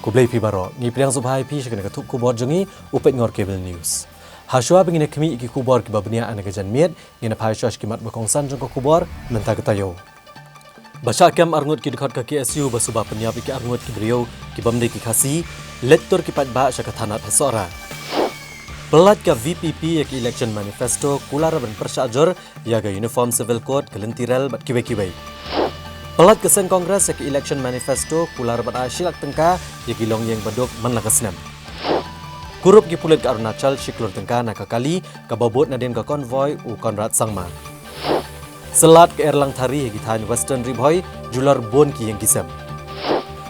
Kublai pi baro ngi priang subhai pi shikene katuk kubor jongi upet ngor cable news. Haswa bengine kemi iki kubor ki babnia anaga janmiet ngina pai shosh ki mat bakongsan jong kubor menta katayo. Basha kem arngut ki dekat ka KSU basuba penyap ki arngut ki brio ki bamde ki khasi lektor ki patba shakathanat hasora. Pelat ka VPP ki election manifesto kulara ban persajor yaga uniform civil code kelentirel bat kiwe-kiwe. Pelat kesen Kongres ki election manifesto kular bat asyilak tengka yagi long yang badok manlakasnam. Kurup ki pulit ka Arunachal shiklur tengka nakakali ka babot nadin ka konvoy u Konrad Sangma. Selat ke Erlang Thari yagi than Western Ribhoy jular bon ki yang kisam.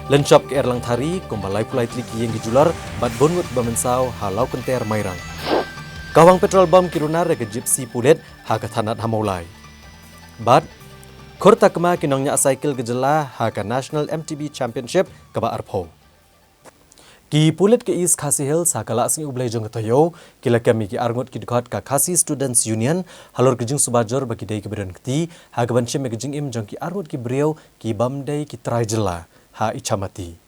Lenshop ke Erlang Thari kumbalai pulai tli ki yang jular bat bongut bamensau halau kenter mairang. Kawang petrol bom kirunar ke gypsy pulit ha ka thanat hamaulai. Bat Korta kema kinongnya cycle gejala haka National MTB Championship kaba arpho. Ki pulit ke East Khasi Hills haka lasngi ublai jong katayo kila kami ki arngut ki dekat ka Khasi Students Union halor kejing subajor bagi dai kebedan keti haka banchim kejing im jong ki arngut ki brio ki bamdai ki trajela ha ichamati.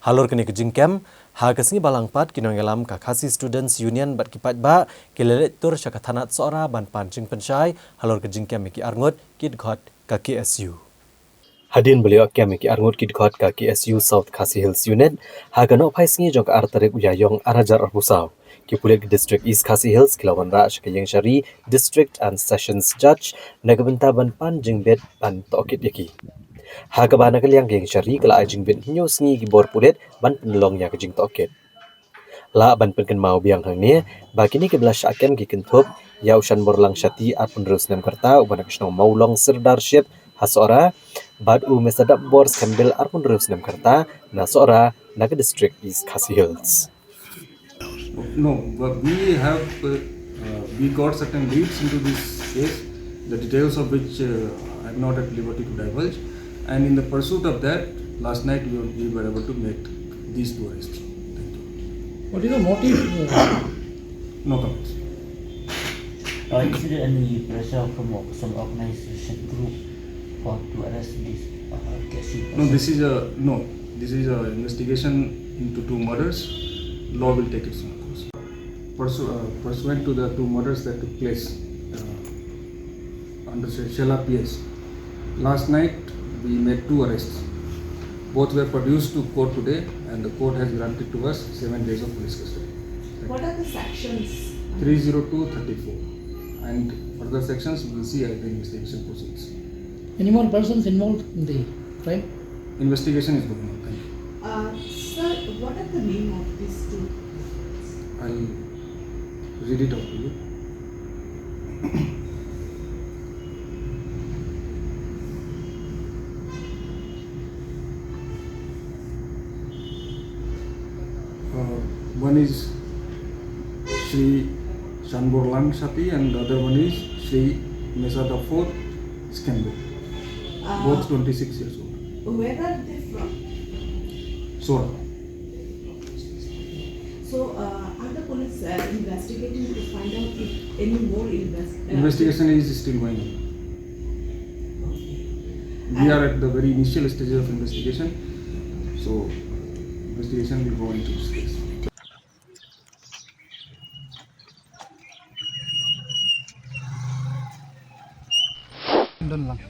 Halor kene kejing kem haka singi balangpat kinongelam ka Khasi Students Union bat ki patba kila lektor syakathanat seora ban pancing pensyai halor kejing kem ki arngut ki dekat ka KSU. Hadin beliau kami ki arngut ki dekat ka KSU South Khasi Hills Unit haga no phai singi jong ka artarik uyayong arajar arbusau ki pulit district East Khasi Hills kilawan raj ke yang syari district and sessions judge nagabenta ban pan jingbet ban tokit yaki. Haga bana kaliang yang syari kala ajing ben hinyo singi ki bor pulit ban penelong ya ke jing tokit. La ban penken mau biang hang ni bakini ke belas akem ki kentup ya ushan borlang syati arpun terus nem kerta ubana kisno maulong sirdarship hasora bad u mesadap bor skambel arpun terus nem kerta na sora naga district East Khasi Hills. No, but we got certain leads into this case, the details of which I'm not at liberty to divulge, and in the pursuit of that, last night we were able to make these two arrests. Thank you. What is the motive? No comments. Is there any pressure from some organization group for to arrest this KSU? No, this is a investigation into two murders. Law will take its own course. Pursuant to the two murders that took place under Shela PS, last night we made two arrests. Both were produced to court today, and the court has granted to us 7 days of police custody. What are the sections? 302-34. And further sections we will see as the investigation proceeds. Any more persons involved in the crime? Investigation is going on. Thank you. Sir, what are the name of these two? I'll read it out to you. One is Shri Shanborlang Shati and the other one is Shri Mesada 4 Skembe. Both 26 years old. Where are they from? Sora. So, are the police investigating to find out if any more Investigation is still going on. We are at the very initial stages of investigation, so investigation will go into this case.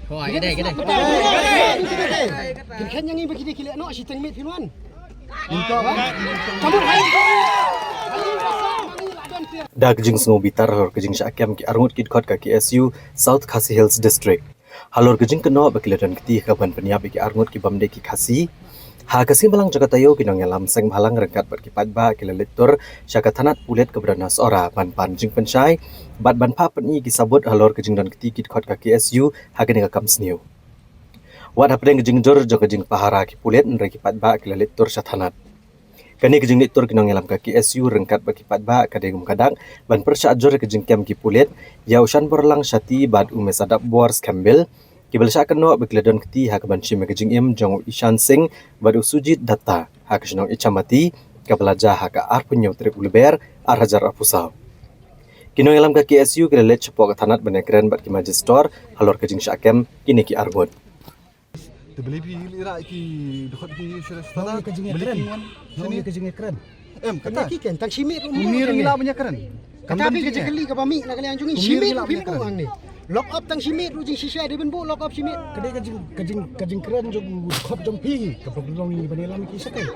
Rồi cái đây. Khen yang ini begini kile no si tengmit pinuan. Da kejing sengu bitar halor kejing syakem ki arngut ki dekat ka KSU South Khasi Hills District. Halor kejing keno bakiladan keti kaban penyap ki arngut ki bamde ki Khasi. Ha kasing balang jagatayo kinong yalam seng balang rengkat bat ki padba kila lektor syakathanat pulet keberana seora ban panjing pensyai bat ban pa peni ki sabut halor kejing dan keti ki dekat ka KSU ha kene ka kamsniu. Wat hapdeng kejing jor jo kejing pahara ki pulet nre ki padba kila lektor syathanat. Kani kejing lektor kinong yalam ka KSU rengkat bat ki padba kadegum kadang ban persajor kejing kem ki pulet ya ushan borlang syati bat umesadap bor skambel Kibal sya keno bekiladon keti ha kaban shim kejing im jong Ishan Singh badu sujit data ha kesnong ichamati kabelaja ha ka ar punyo trip ulber ar hajar apusau. Kino yalam ka KSU kila let cepo ka thanat banekren bat ki majistor halor kejing syakem kini ki argut. Terbeli pi lira ki dekat ki Mau sana. ke jengnya Beli keren. ki Mau sini. ke jengnya keren. Kata. Kena kikan tang simit rumah. Mir gila punya keren. Kata api ke jengli ke pami nak kali anjungi Kumir simit gila pin punya keren. orang ni. Lock up tang simit ru jing sisa de ben bu lock up simit. Kedai ke jeng keren jong khop jong pi ke pelong ni bani lam ki sakai.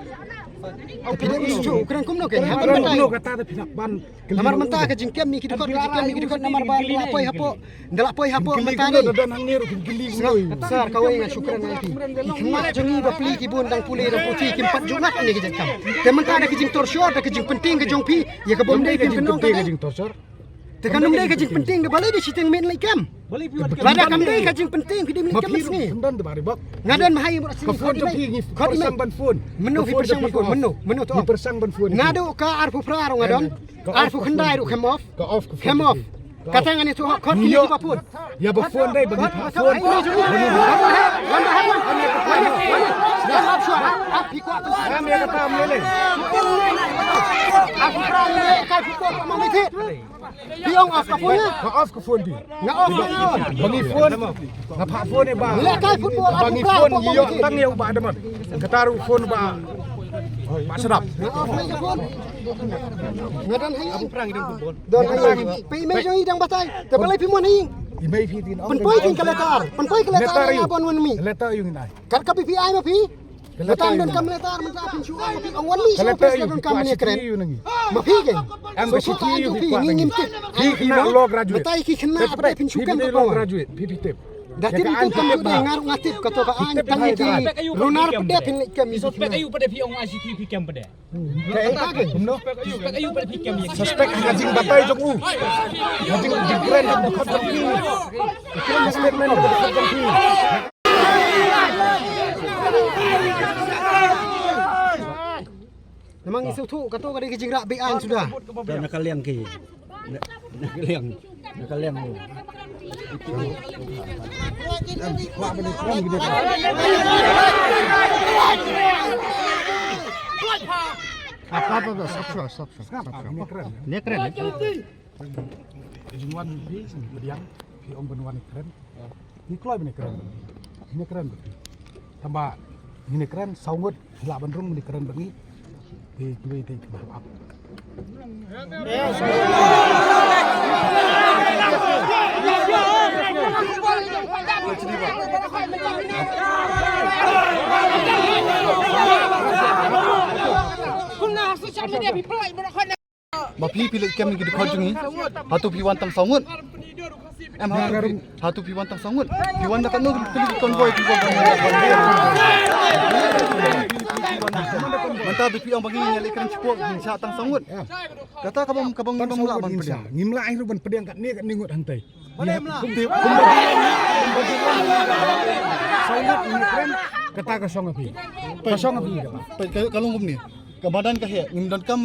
Tapi dia mesti keren kum no kan. Hamar mentai. Kata tapi nak ban. Hamar mentai ke jeng kem ni kita kot kem ni kita kot namar ban apa hapo. Ndalak poi hapo mentai ni. Dan hangir gili sar kau ingat syukran nanti. Ikmat jongi ba pli ki bun dang puli dang putih ki 4 Jumat ni ke jeng kam. Te mentai ada ke jeng torsor ada ke jeng penting ke jong pi ya ke bom dai ke penong ke jeng torsor. Tekan nom dai ke jeng penting de balai di siteng men lai kam. Lada kam dai ke jeng penting ki di men kam ni. Dan de bari bak. Ngadan mahai mo Ka phone to pi ni persang ban phone. Menu fi persang ban phone menu to. Ni persang ban phone. Ngado ka arfu praro ngadon. Arfu khandai ru come off. Ka off. Come off. Katangan itu kot kili ki papun. Ya ba phone dai bagi phone. Kami kata amle. Aku praro kai fu kot mo miti. Piong off ka phone. Ka off ka phone bi. Nga off ngaon. Bagi phone. Nga pak phone ni ba. Lek kai football Bagi phone yo tang yo ba damat. Kataru phone ba. Pak sedap. Nga off mai ka phone. Ngadan hai aku perang idang football. Don hai pe me jong idang batai. Te balai pi mon hai. Imei fi tin. Penpoi tin kaletar. Penpoi kaletar ya bon wan mi. Letter yung nai. Kat ka pi ai ma pi. Letar don kam letar men ta pin chu ai ma pi. Ang wan mi so pes don kam ni keren. Ma pi gen. Am So ba so si ai you pi ngim tip. Pi na law graduate. Batai ki khna apa pin chu kam Pi ko. law graduate. Pi tip. Datin itu kam de ngaru ngatip ka to ka an tang ki lunar pede pin kam mi. Suspek ayu pada pi ong ICT pi kem pada. Kai ta gen. Suspek ayu pada pi kem ya. Suspek ngajing batai jong u. Ngajing jingkren jong dekat jong pi. Kira statement dekat jong pi. Memang isu tu kata ka de jingrak bi an sudah. Nak kalian ki. Nak kalian. Apa stop. Ini keren. Ni keren. Jingwan bi bediang. Pi om benwan keren. Ni kloy ini keren. Ini keren. Tambah ini keren saungut la bandrung ini keren bangi. Di kuwi ti up. Bapi pilih kem ni dekat jungi. Hatu pi wan tang sangut. Hatu pi wan tang sangut. Pi wan tak no pilih konvoy pi wan. Mantap pi ang bagi nyali kan cepok sa tang sangut. Kata kabang mula ban pedang. Ngimla ai ban pedang kat ni kat ningut hantai. Sangat ini keren. Kata kosong api. Kosong api. Kalau ngum ni. Ke badan ka he ngim dan kam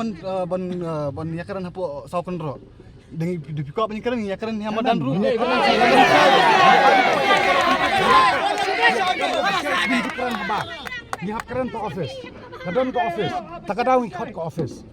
ban yakaran hapo saukan ro. Dengan dipikap ni keren yakaran yang badan ru. Keren haba. Ni hak keren ke office. Kadon ke office. Takadaw hot ke office.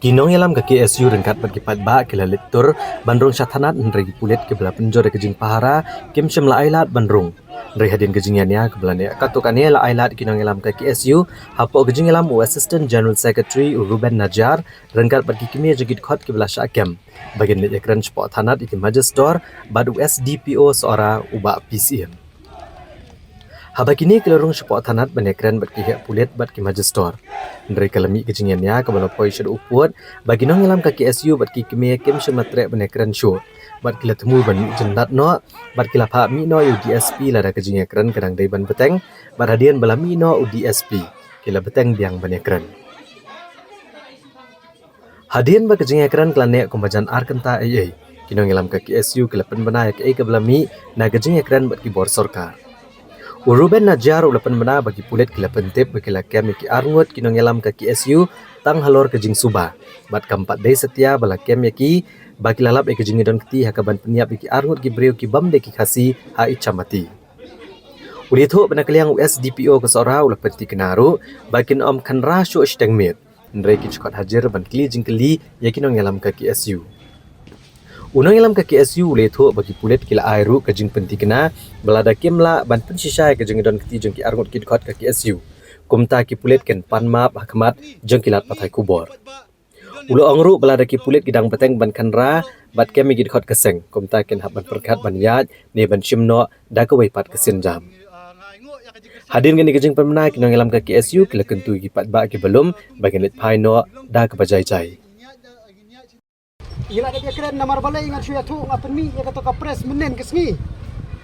Ginong yalam ke KSU rengkat bagi padba kila lektur bandrung syatanat nregi pulet ke bela penjor ke jing pahara kim shemla ailat bandrung nregi hadin ke jingiannya ke belania katukane la ailat ginong yalam ke KSU hapo ke jing yalam Assistant General Secretary Ruben Najar rengkat bagi kimia jegit khot ke bela syakem bagian le ekran spot tanat iki Majestor bad USDPO seora uba PCM habakini kelarung spot tanat benekran bagi hak pulet bad ki Majestor Ndrai kalami kejingannya kabala poi syad uput bagi nong ngelam ka KSU bat ki keme kem shumatre bane kran show bat kila temu ban jendat no bat kila pha mi no UDSP lada kejingan kran kadang dai ban beteng bat hadian bala mi no UDSP kila beteng biang bane kran hadian ba kejingan kran klane kombajan arkenta ai kinong ngelam ka KSU kila pen bana ke kabala mi na kejingan kran bat ki bor sarkar Uruben Najar ulapan bena bagi pulet kila pentip bagi lakem ki arngut kinong ngelam ka KSU tang halor kejing suba bat kampat dei setia bala kem ki bagi lalap e kejing don keti hakaban peniap ki arngut ki breu ki bam de ki khasi ha ichamati uli tho bena kaliang USDPO ke sora ulapan ti kenaru bakin om khanra shu steng mit ndre ki chkot hajer ban kli jingkeli ya kinong ngelam ka KSU Unang ilam ka KSU ule tho bagi pulet kila airu kajing penti kena belada kemla ban pen sisai kajing don keti jeng ki arngot ki khot ka KSU kumta ki pulet ken panmap hakmat jeng kilat pathai kubor ulo angru belada ki pulet kidang peteng ban khanra bat kem gi khot keseng kumta ken hab ban perkat ban yat ne ban shimno da ka wei pat kesin jam hadir ngeni kajing pemna kinong ilam ka KSU kila kentu ki pat ba ki belum bagi let phai no da ka bajai jai Ila dia keren namar balai ngan suya tu ngapen mi ya kata ka press menen kesngi.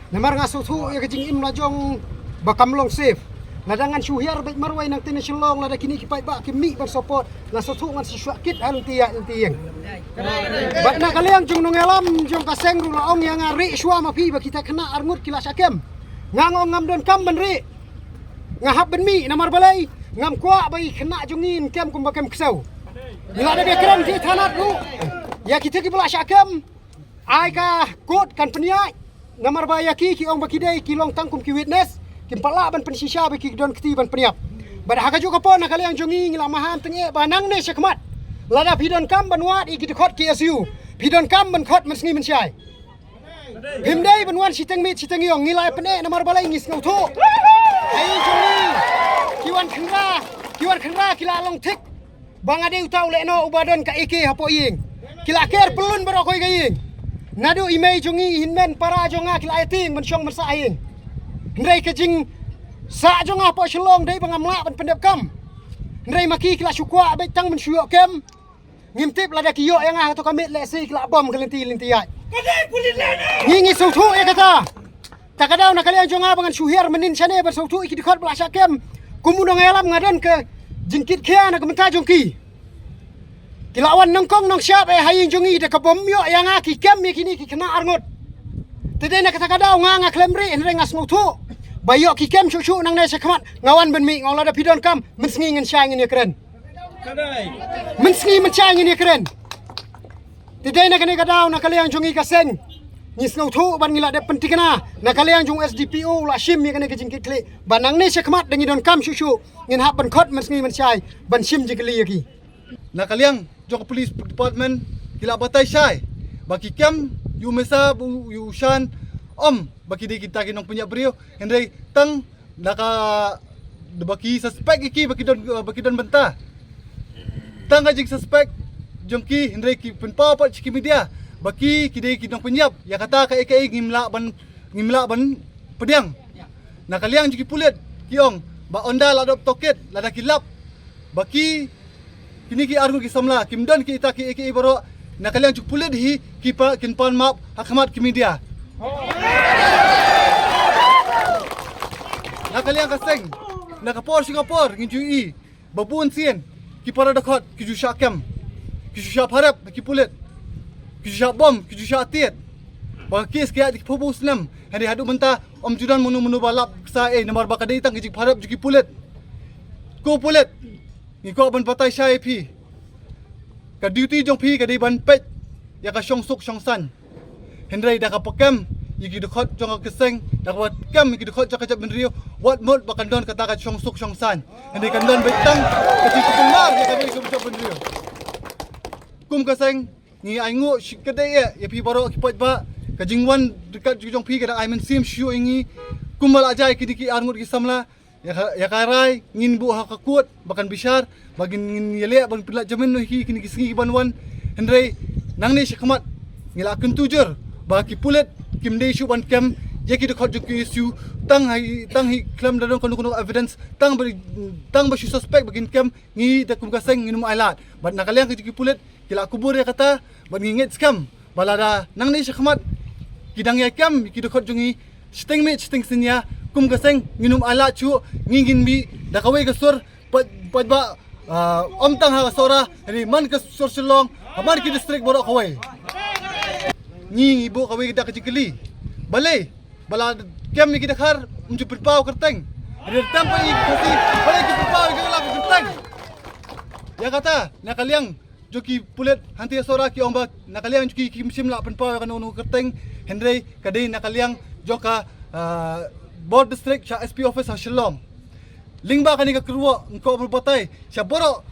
Namar ngasu tu ya kejing im lajong bakam long safe. Ladangan syuhiar baik marwai nang tene shelong lada kini kipai ba kimi ber support. Ngasu tu ngan syuakit hal tiya tieng. Bat na kaliang jung nongelam jung kaseng ru laong yang ngari syua ma pi ba kita kena arngut kila sakem. Ngangong ngam don kam benri. Ngahap ben mi namar balai ngam kwa bai kena jungin kem kum bakem kesau. Ila dia keren ki tanat lu. Ya kita ki bela syakam ai ka kot kan peniai namar baya ki ong bakidai ki long tangkum ki witness ki pala ban pensisha ba ki don kti ban peniap bad haka juga pon nakali ang jongi ngila mahan tenge banang ne syakmat lada pidon kam banwat i ki khot KSU pidon kam ban khot mesngi mensyai himdai banwan siteng mit siteng yong ngilai pene namar balai ngis ngau tho ai jongi kiwan khanra kila long thik bang ade utau le no ubadon ka ek hapo ying kila ker pelun berokoi gaying nadu imei jongi hinmen para jonga kila ating mensyong mensaing ndai kejing sa jonga po shlong dei bangamla ban pendep kam ndai maki kila syukwa bai tang mensyuk kem ngimtip lada kiyo yang ah to kamit le si kila bom kelenti ai ngingi sautu ya kata takadau nak kalian jonga bangan syuhir menin sane ber sautu iki dikhot belasya kem kumunong alam ngadan ke jingkit khia nak menta jongki Kilawan nongkong nong siap hayin jongi de kabom yo yang aki kem mi kini ki kena arngut. Tede na kata kadau nga klemri en rengas mutu. Bayo ki kem syuk nang ne sekmat ngawan ben mi ngol ada pidon kam mensngi ngen syang ni keren. Mensngi mencang ni keren. Tede na kene kadau na kaliang jongi kaseng. Ngis ngau ban ngila de pentikna na kaliang jong SDPO la shim mi kene kejingkit kle. Banang ne sekmat dengi don kam syuk ngin hak ban khot mensngi mensyai ban shim jikli yaki. Na kaliang jong police department kila batai syai baki kem yu mesa bu yu shan baki de kita kinong punya brio hendai tang naka de baki suspect iki baki don benta tang ajik suspect jongki hendai ki penpa pa chiki media baki kidai kinong penyap ya kata ka aka ngimla ban pediang na kaliang jiki pulet kiong ba onda la dop toket la kilap baki kini ki argu ki samla kimdan ki ita ki eki baro na kalian cuk pulet hi ki pa kin pan map hakmat ki media na kalian kaseng na kapor Singapore ngi jui babun sien ki para dakot ki ju syakam ki ju syap harap ki pulet ki ju syap bom ki ju syap tiet ba kes ki adik phobu slam hari hadu menta om judan munu balap sa namar bakadai tang ki harap ju ki pulet ko pulet ni ko ban patai syai pi ka duty jong pi ka dei ban pet ya ka syong suk syong san hendrai da ka pakam yigi dekhot jong ka keseng da ka kam yigi dekhot jaka jap benrio wat mod bakan don kata ka syong suk syong san hendai kan don betang ka ti kumar ya ka beli ka jap benrio kum kaseng ni ai ngo shikadai ya pi baro ki pat ba ka jingwan dekat jong pi ka da ai men sim shu ingi kumal ajai ki diki arngut ki samla ya karai ngin bu ha kakut bakan bishar bagin ngin yele ban pilak jamin no hi kini kisngi banwan hendrai nang ne syakmat ngila kun tujur ba ki pulet kim dei shu ban kem ya kita khot juki isu tang hi claim dalam kono evidence tang bagi suspek bagin kem ngi da kum kaseng nginum ailat bat nakaliang juki pulit kila kubur ya kata bat ngingit scam balada nang ni syakmat kidang ya kem kita khot jungi sting sinya kum kaseng nginum ailat chu ngingin bi da kawai kasur pat ba om tang ha sora ri man ka sur silong amar ki district borok kawai ngi ibu kawai kita kecikeli balai bala kem ni kita khar unju perpau kerteng ada tampai kasi balai kita perpau ke la kerteng ya kata nakaliang joki pulet hanti sora ki omba nakaliang joki kimsim la perpau kan unu kerteng hendrei kadai nakaliang joka board district cha SP office Shillong lingba kani ka keruwa engko berbatai sya borok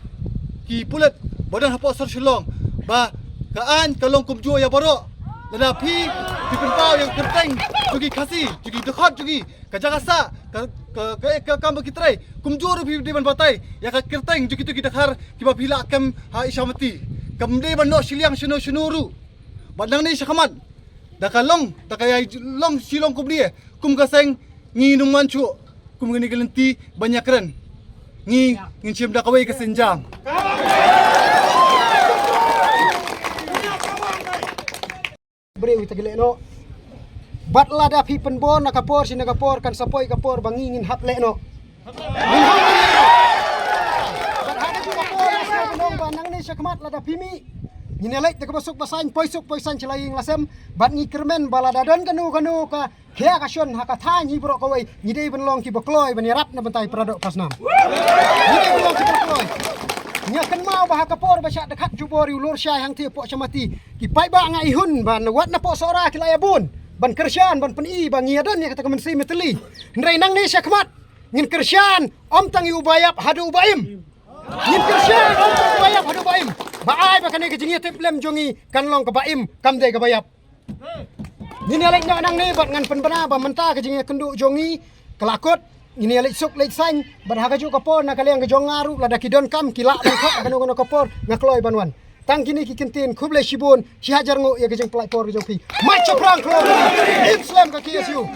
ki pulet badan hapok sor Shillong ba kaan kalong kumju ya borok lada pi di perpau yang kerteng jugi kasi jugi dekat jugi kajakasa ke kam kitrai kumjur pi di ban batai ya ka kerteng jugi tu kita khar kiba bila kam ha isyamati kam de ban no siliang shunuru badang ni syakamat da kalong da kaya long silong kum dia kum kaseng ngi numan chu kum ngini gelenti banyak keren ngi ngin da kawai kesenjang beri kita gile no bat lada pi penbon nakapor si nakapor kan sapoi kapor bangingin hap le no bat hada juga kapor asal benong banang ni syakmat lada pimi nyinelek tak masuk poisan celaing lasem bat ni kermen balada don kanu ka hea kasion hakata nyi bro kawai nyidei benlong ki bokloi banirap na bentai pradok pasnam nyidei benlong ki bokloi nya kan mau bah kapor basyak dekat jubori ulur syai hang tie pok chamati ki pai ba ngai hun ban wat na pok sora ki layabun ban kersian ban peni ban ngiadan ya kata kemensi meteli ndrai nang ni syakmat ngin kersian om tangi ubayap hadu ubaim ngin kersian om tangi ubayap hadu ubaim baai ba kani kejingi templem jongi kanlong ke baim kamde ke bayap ngin alek nang ni bat ngan penbana ba menta kejingi kenduk jongi kelakut ini alik suk lek sain berharga juga kapor nak kalian ke jongaru lada kidon kam kila lengkap akan ngono kapor ngakloi banwan tang kini ki kentin kuble shibun si hajar ngo ya kejeng pelai por kejeng pi macho prang klo islam ka kiasu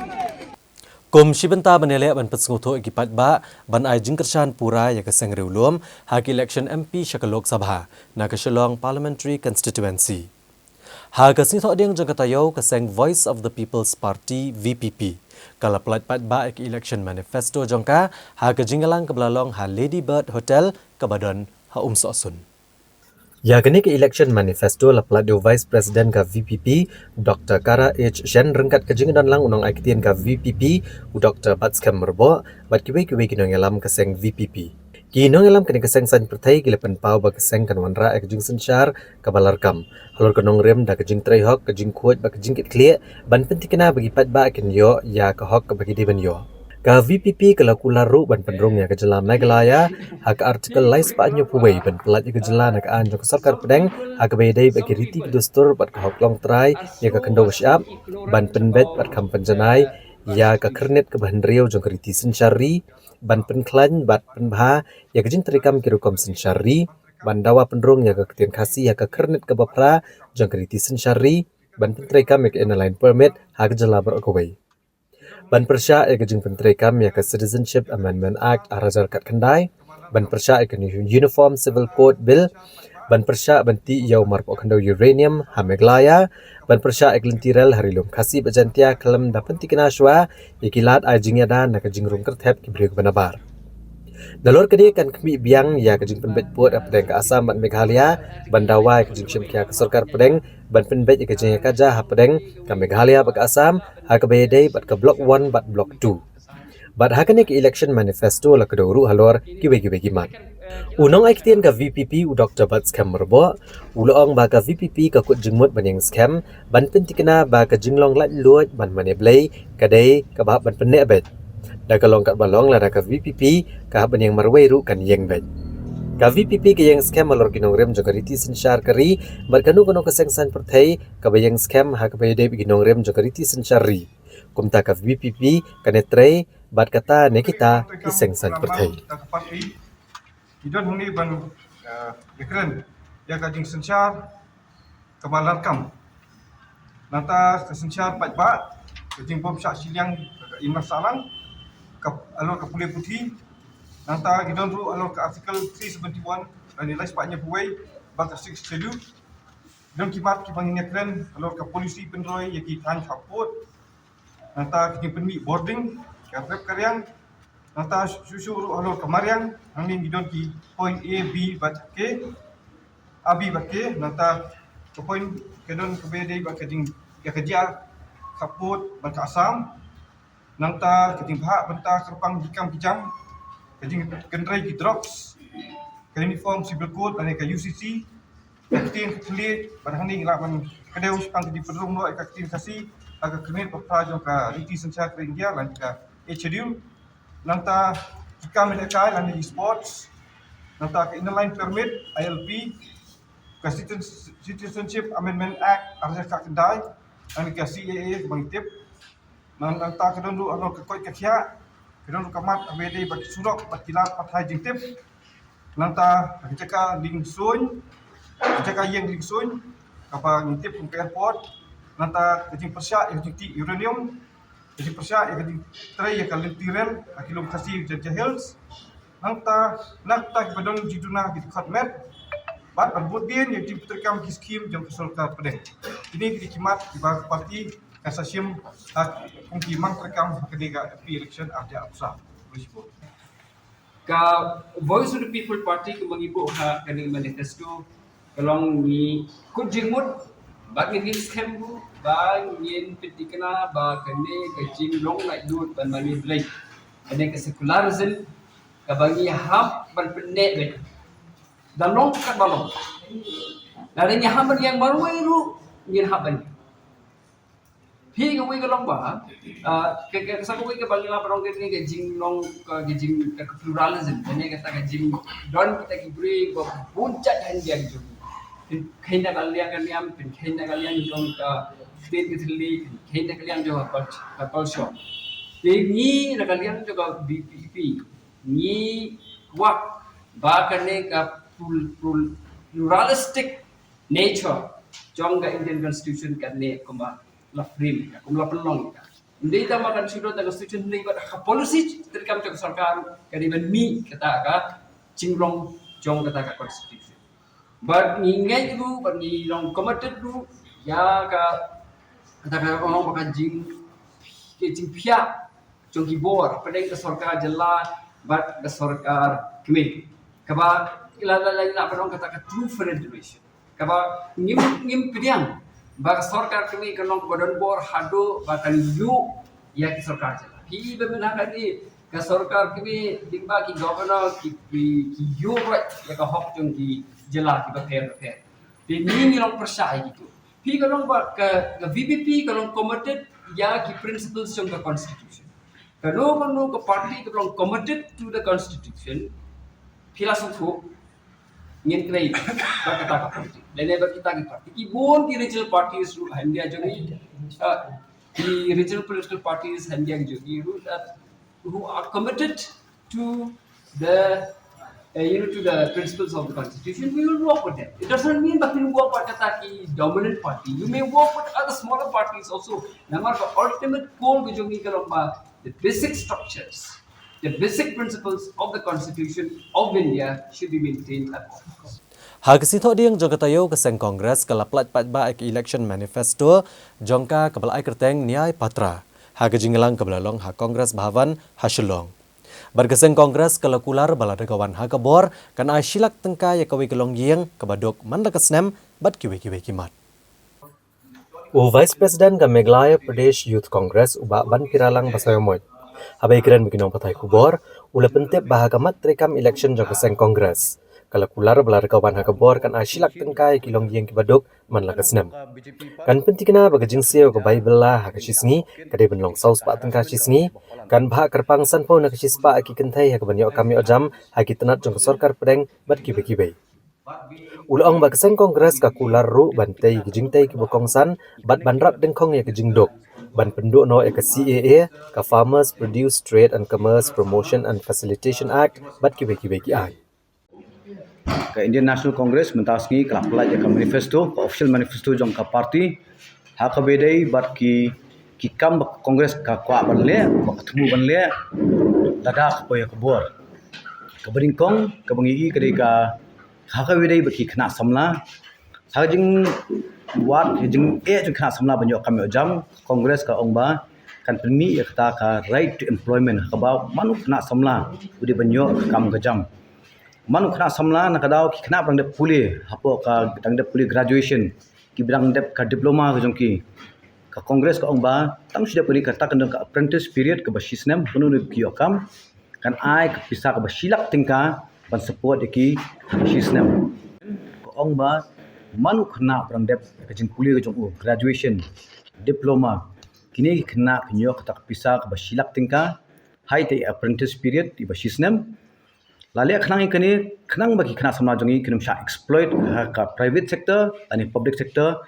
kum shibenta banele ban petsuto ikipat ba ban ai jingkershan pura ya keseng reulum hak election MP syakal Lok Sabha na ke Shillong Parliamentary Constituency ha kesni thok ding jangkatayo keseng Voice of the People's Party VPP kalau pelat pat ba ke election manifesto jongka ha ke jinggalang ke belalong ha Lady Bird Hotel ke badan ha Sosun. Ya kini ke election manifesto la pelat do Vice President ke VPP Dr. Kara H. Shen rengkat ke jinggadan lang unang aikitian ke VPP Dr. Batskam Merbo bat kiwe kinong alam keseng VPP. Kinong alam kini keseng san pertai gilepan pau ba keseng kan wanra ek jing sensyar kabalarkam halor kenong rem da kejing trehok kejing kuat ba kejing kit clear ban pentikena bagi pat ba ken yo ya ke hok ke bagi diben yo ka VPP kalau kularu ban pendrong ya ke jelam nagalaya hak artikel lais pa anyo puwei ban pelat ke jelan nak an jok sarkar pedeng hak bedai bagi riti dustur bat ke hok long trai ya ke kendo syap ban penbet bat kam penjanai ya ke kernet ke bahan riau jong riti sensyari ban penklan bat penbha ya kejing terikam kirukom sensyari ban dawa pendrong ya ke ketian kasih ya ke kernet ke bapra jang keriti sensyari ban penterikam ya ke inline permit hak jela berokowai ban persya ya kejing penterikam ya ke Citizenship Amendment Act arajar kat kendai ban persya ya ke Uniform Civil Code Bill ban persya banti yau marpok kendau uranium hameglaya ban persya eklentirel harilum kasih bajantia kelam dapat tikena shwa ikilat ajingnya dan nak jingrung kertep kibreg benabar dalor kedi kan kemi biang ya kejing penbet put apdeng ke Asam ban Meghalaya ban dawai kejing syimkia ke Sarkar pedeng ban penbet kejing kaja hapdeng ke Meghalaya bak Asam ha ke Bayedei bat ke Block 1 bat Block 2 bat hakane ke election manifesto la keduru halor kiwe gimat unong aiktian ka VPP Dr. Batskam Merbo uloong ba ka VPP ka kut jengmut ban yang scam ban pentikena ba ka jinglong lat luat ban maneblay kadai ka ba ban penne bet da kalong kat balong la da ka VPP ka ban yang marwai ru kan yang bet ka VPP ka yang scam alor kinong rem jogariti sensyar kari bat kanu kono ka sengsan perthai ka ba yang scam ha ka ba de kinong rem jogariti sensyari kumta ka VPP kanetre bat kata nekita ki sengsan perthai Idon huni ban ikren ya kajing sensyar kebalarkam nata kesensyar pat ba kajing bom syak siliang imnas salang alur ke Pulau Putih nanta gidon ru alur ke artikel 371 dan nilai sepatnya buai bak 6 schedule dan kimat ki panginya kren alur ke polisi penroy yaki tan support nanta kini penmi boarding ka prep karyang nanta susu ru alur ke Mariang angin gidon ki point A B bat K abi bat K nanta ke point kedon ke BD bat kajing ya kerja support bat ke Asam nanta kajing bahak benta kerpang hikam kijam kajing kendrai ki drops ke uniform civil code dan ke UCC kaktin ketelit barhani ngelaman kedeu sepang di pedrung lo kaktin kasih agak kemit papa joka riti sencha keringia lan juga schedule nanta jika menekai lan di sports nanta ke inline permit ILP ke Citizenship Amendment Act arja ka kendai dan ke CAA bangtip nanta ke dondu alo ke koi kakhia ke dondu kamat abede bagi surok bakilat pathai jingtip nanta jaka ling sun jaka yang ling sun apa ngintip ke airport nanta kajing persya yang jiti uranium kajing persya yang kajing tray yang kalin tirel akilum kasih jaja hills nanta nakta badon jiduna gitu khatmet bat berbut bien yang diterkam ki skim jam kesulka pedeng ini dikimat di bawah parti kasasium kongki mang terekam kedega election ada absa berisiko ka Voice of the People Party ke mengibu ha kaning manifesto kalong ni kujingmut bagi ni scam bu bang yin pitikna ba kane kajing long like dut ban mani blai ane ke secularism ka bagi hap ban penek ben dan long kat balong dari ham yang baru ru yin hap ban phi ke wi ka long ba ke sa ko wi ke bagi la parong ke ni kajing long kajing ke pluralism ane kata kajing don kita ki bri ba puncak han dia ju kena kalian pin kena kalian jong ka state kitli kena kalian jong ka culture ni na kalian juga BPP ni wak bakane ka pluralistic nature jong ka Indian Constitution kane kuma la frame kuma la pelong hindi ta makan sudah ta Constitution ni ba ka policy terkam jong sarkar kadi ban mi kata ka cinglong jong kata ka Constitution but ningai itu but ni long committed tu ya ka kata orang bakajing kecing pihak jong kibor pedeng ke sarkar jela but ke sarkar kemi kaba ilala nak orang kata ka true federation kaba ngim pediang ba sarkar kemi kanong badan bor hado bakan yu ya ke sarkar jela hi bemena kadi ke sarkar kemi dimba ki governor ki yu right ya ka hok jong ki jela ki repair ni long persai gitu pi kalong ba ke VPP kalong committed ya ki principles of the constitution kalau ke party kalong committed to the constitution philosophy ngin krei ba kata ka politik dan ba kita ki party ki bon ki regional parties ru handia jogi the regional political parties handia jogi ru that who are committed to the to the principles of the constitution, we will work with them. It doesn't mean that we work with the dominant party. You may work with other smaller parties also. Namar the ultimate goal which we the basic structures, the basic principles of the constitution of India should be maintained at all costs. Hagsi tho diang jogatayo keseng kongres kalaplat patba ek election manifesto jongka kabal ai kerteng niai patra. Hagajingelang kabalalong ha kongres bahavan hasulong. Bergeseng kongres kalakular baladagawan hagabor kan ai silak tengka ya kawi kelong giang kabadok mandakasnem bat kiwi kimat. Vice President ka Meghalaya Pradesh Youth Congress uba ban piralang basayomoy. Habai keren bikinong patay kubor ula pentep bahagamat rekam election jong keseng kongres. Kalakular baladagawan hagabor kan ai silak tengka ya kilong giang kibadok mandakasnem. Kan pentikna bagajing sio ka Bible la hakasisngi kadai benlong saus pa tengka sisngi kan bah kerpang sanpo na kasispa aki kentai hak banyo kami ojam haki tenat jong sarkar pedeng bat kibe. Ulong bagaseng kongres ka kular ru bantai gijingtai ki bokongsan bat banrap dengkong ya gijingdok ban penduk no ya ka CAA ka Farmers Produce Trade and Commerce Promotion and Facilitation Act bat kibe ki ai. Ka Indian National Congress mentasngi kelaplat ya ka manifesto ka official manifesto jong ka party hak bedai bat ki kam kongres ka kwa ban le ketemu ban le lada ko ya kebor keberingkong kebengi kedika haka widai baki kena samla hajing wat hajing jing kena samla banyak kami jam kongres ka ongba kan permi ya kata ka right to employment ka ba manu kena samla udi banyak kam gajam manu kena samla nak kadau ki kena brang de puli hapo ka dang de puli graduation ki brang de ka diploma ka jongki ka kongres ka ongba tang sudah puni kata kan ka apprentice period ke basisnem penuh ki okam kan ai ka pisa ka basilak tingka ban support ki basisnem ka ongba manu kena brang de ka jing puli ka jong graduation diploma kini kena kinyo kata ka pisa ka basilak tingka hai te apprentice period di basisnem lalu kenang bagi kena sama jongi kena sya exploit ka private sector dan public sector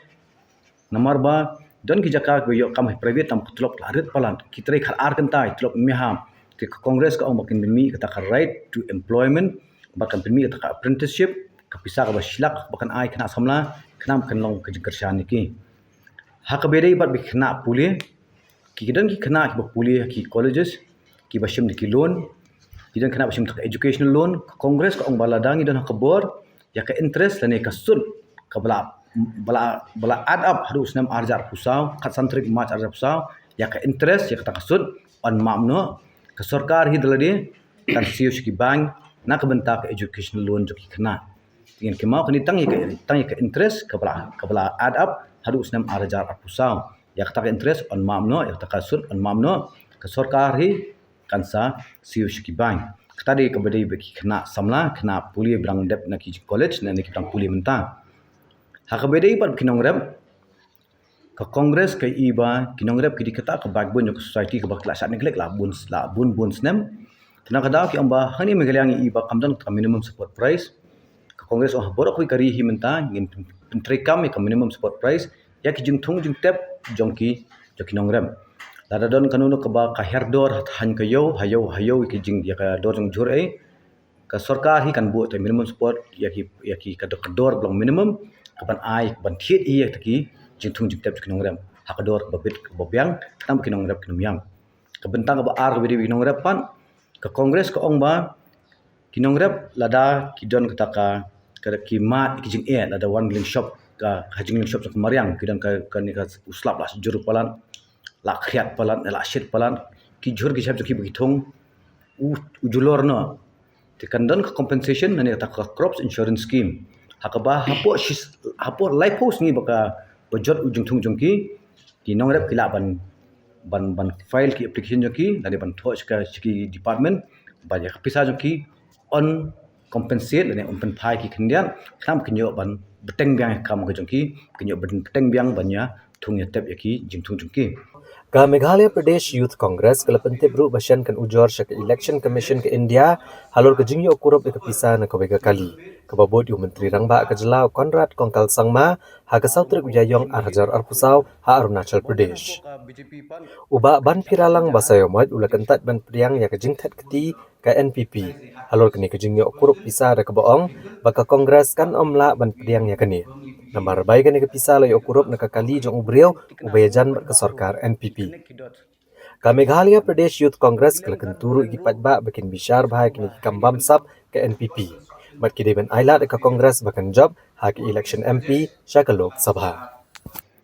nomor ba don ki jaka go yo kam private tam tulok larit palan kitrai khal ar kentai tulok miham ke kongres ka ong bakin mi kata ka right to employment bakan mi kata ka apprenticeship ka pisa ka basilak bakan ai kena samla kena kan long ke jershan niki ha ka bedai bat bi kena puli ki don ki kena ki puli ki colleges ki bashim ki loan kita kena macam tak educational loan kongres ka ong baladangi dan kabor ya ka interest lane ka sud ka bala add up harus 6 arjar pusau kat santrik mat arjar pusau ya ka interest ya ka sud on mamno ka sarkar hi dalade kan siu ki bank na ka bentak educational loan jo ki kena ingin ke mau kini tangi ka interest ka bala add up harus 6 arjar pusau ya ka interest on mamno ya ka sud on mamno ka sarkar hi kansa siu shiki bank tadi kebedai bagi kena samla kena puli brang dep na ki college na ki brang puli menta ha kebedai pat kinong rep ka kongres ka iba kinong rep ki dikata ka backbone ka society ka bakla sat neglek la bun snem tena kada ki amba hani megaliang iba kamdan ka minimum support price ka kongres oh borok ki kari hi menta ngin pentrekam ka minimum support price ya ki jing tep jongki jokinong rep Lada don kanunu keba ka herdor han ka yo hayo ki jing ya ka dor jong jur ka sarkar hi kan buat minimum support ya ki ka dor belum minimum kapan ai ban thiet i ya ki jing thung jing tep kinong rem ha ka dor babit bobyang tam kinong rem kinong yang ka bentang ka ar ka kinong rem pan ka kongres ka ong ba kinong rem lada ki don kata ka ki mat ki jing lada one million shop ka hajing shop ka mariang ki don ka ni ka uslap lah juru palan la kriat palan la shit palan ki jur ki sab ki begitong ujulor no te kandan ka compensation nani ta ka crops insurance scheme hakaba hapo life post ni baka bajot ujung thung jong ki nong rep kila ban file ki application jong ki nani ban thoch ka ki department ba ya pisa jong ki on compensate nani on pen phai ki khindian kham kinyo ban beteng biang kam ka jong ki kinyo beteng biang banya thung ya tep ya ki jing thung jong ki Ka Meghalaya Pradesh Youth Congress kalapente bro basyan kan ujor sa Election Commission ke India halor ke jingyo okurup ke pisa na kawega kali kababot yung menteri rangba ka jelaw Conrad Kongkal Sangma ha ka Sautrik Wijayong Arhajar Arpusaw ha Arunachal Pradesh uba ban piralang basayomat ulakantat ban priang ya ka jingthat keti ka NPP halor kini ke jingyo okurup pisa da kabaong baka Kongres kan omla ban priang ya kani Nambar baik ni kepisa lai okurup nakakali jong ubriau ubayajan ke sarkar NPP. Ka Meghalaya Pradesh Youth Congress kelakan turu ikipat ba bakin bishar bahai kini kambam sab ke NPP. Mat kide ben ailat ke Kongres bakan job ha ke election MP sya ke Lok Sabha.